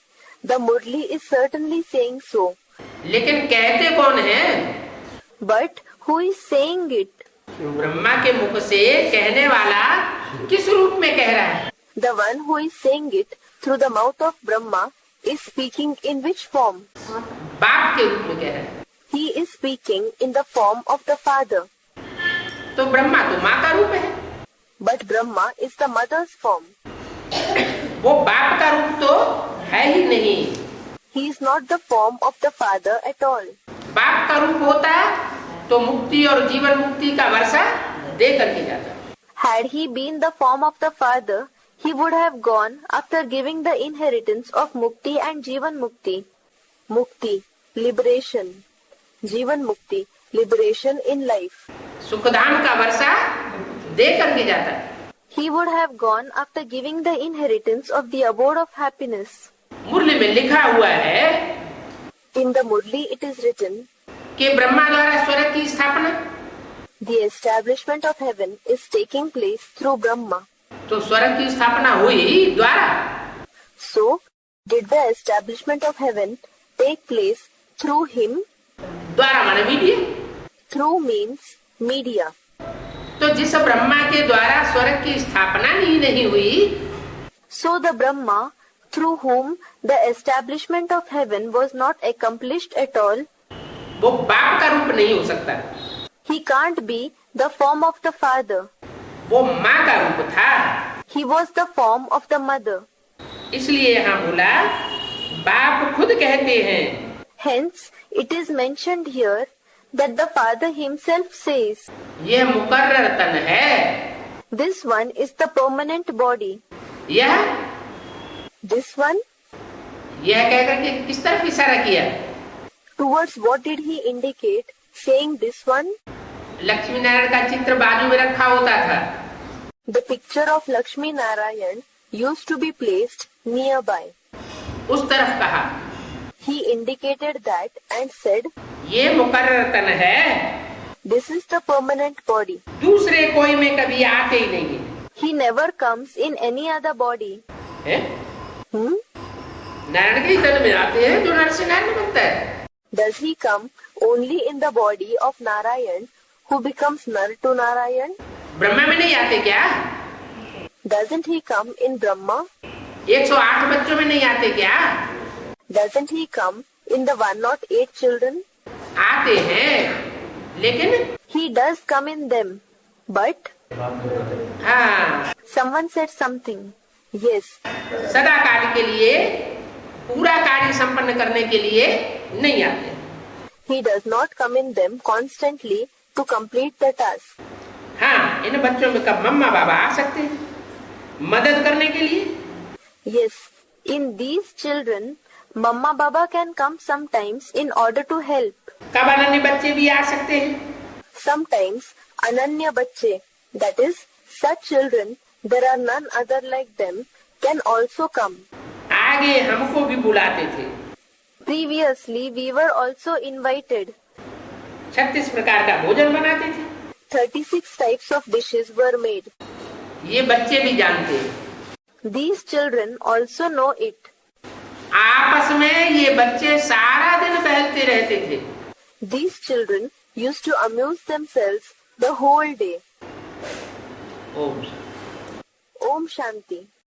the Murli is certainly saying so. लेकिन कहते कौन है? But who is saying it? Brahma के मुख से कहने वाला किस रूप में कह रहा है? The one who is saying it through the mouth of Brahma is speaking in which form? बाप के रूप में कह रहा है। He is speaking in the form of the father. तो ब्रह्मा तो माँ का रूप है। But Brahma is the mother's form. वो बाप का रूप तो है ही नहीं। He is not the form of the father at all. बाप का रूप होता तो मुक्ति और जीवन मुक्ति का वर्षा दे करके जाता। Had he been the form of the father, he would have gone after giving the inheritance of Mukti and Jivan Mukti. Mukti, liberation. Jivan Mukti, liberation in life. Sukhdham का वर्षा दे करके जाता है। He would have gone after giving the inheritance of the abode of happiness. मुरली में लिखा हुआ है In the Murli it is written, कि ब्रह्मा द्वारा स्वर्ग की स्थापना, the establishment of heaven is taking place through Brahma. तो स्वर्ग की स्थापना हुई द्वारा। So, did the establishment of heaven take place through him? द्वारा माने मीडिया। Through means media. तो जिस ब्रह्मा के द्वारा स्वर्ग की स्थापना ही नहीं हुई, So the Brahma, through whom the establishment of heaven was not accomplished at all, वो बाप का रूप नहीं हो सकता। he can't be the form of the father. वो माँ का रूप था। He was the form of the mother. इसलिए यहाँ बोला बाप खुद कहते हैं। Hence, it is mentioned here that the father himself says, यह मुकर्रर तन है। this one is the permanent body. यह This one? यह कहकर के किस तरफ इशारा किया? Towards what did he indicate, saying this one? Lakshmi Narayan का चित्र बाजू में रखा होता था। The picture of Lakshmi Narayan used to be placed nearby. उस तरफ कहा। He indicated that and said, ये मुकर्रर तन है। this is the permanent body. दूसरे कोई में कभी आते ही नहीं है। He never comes in any other body. है? नारायण के ही तन में आते हैं जो नर से नारायण बनता है। Does he come only in the body of Narayan, who becomes Nar to Narayan? Brahma में नहीं आते क्या? Doesn't he come in Brahma? 108 बच्चों में नहीं आते क्या? Doesn't he come in the 108 children? आते हैं, लेकिन He does come in them. But हाँ, someone said something. Yes, सदा काल के लिए, पूरा कार्य संपन्न करने के लिए नहीं आते। he does not come in them constantly to complete the task. हाँ, इन बच्चों में कब मम्मा बाबा आ सकते हैं मदद करने के लिए। Yes, in these children, Mamma Baba can come sometimes in order to help. कब अनन्य बच्चे भी आ सकते हैं। Sometimes Ananya Bacche, that is, such children, there are none other like them, can also come. आगे हमको भी बुलाते थे। Previously, we were also invited. 36 प्रकार का भोजन बनाते थे। 36 types of dishes were made. ये बच्चे भी जानते हैं. These children also know it. आपस में ये बच्चे सारा दिन बहलते रहते थे. These children used to amuse themselves the whole day. Om Om Shanti.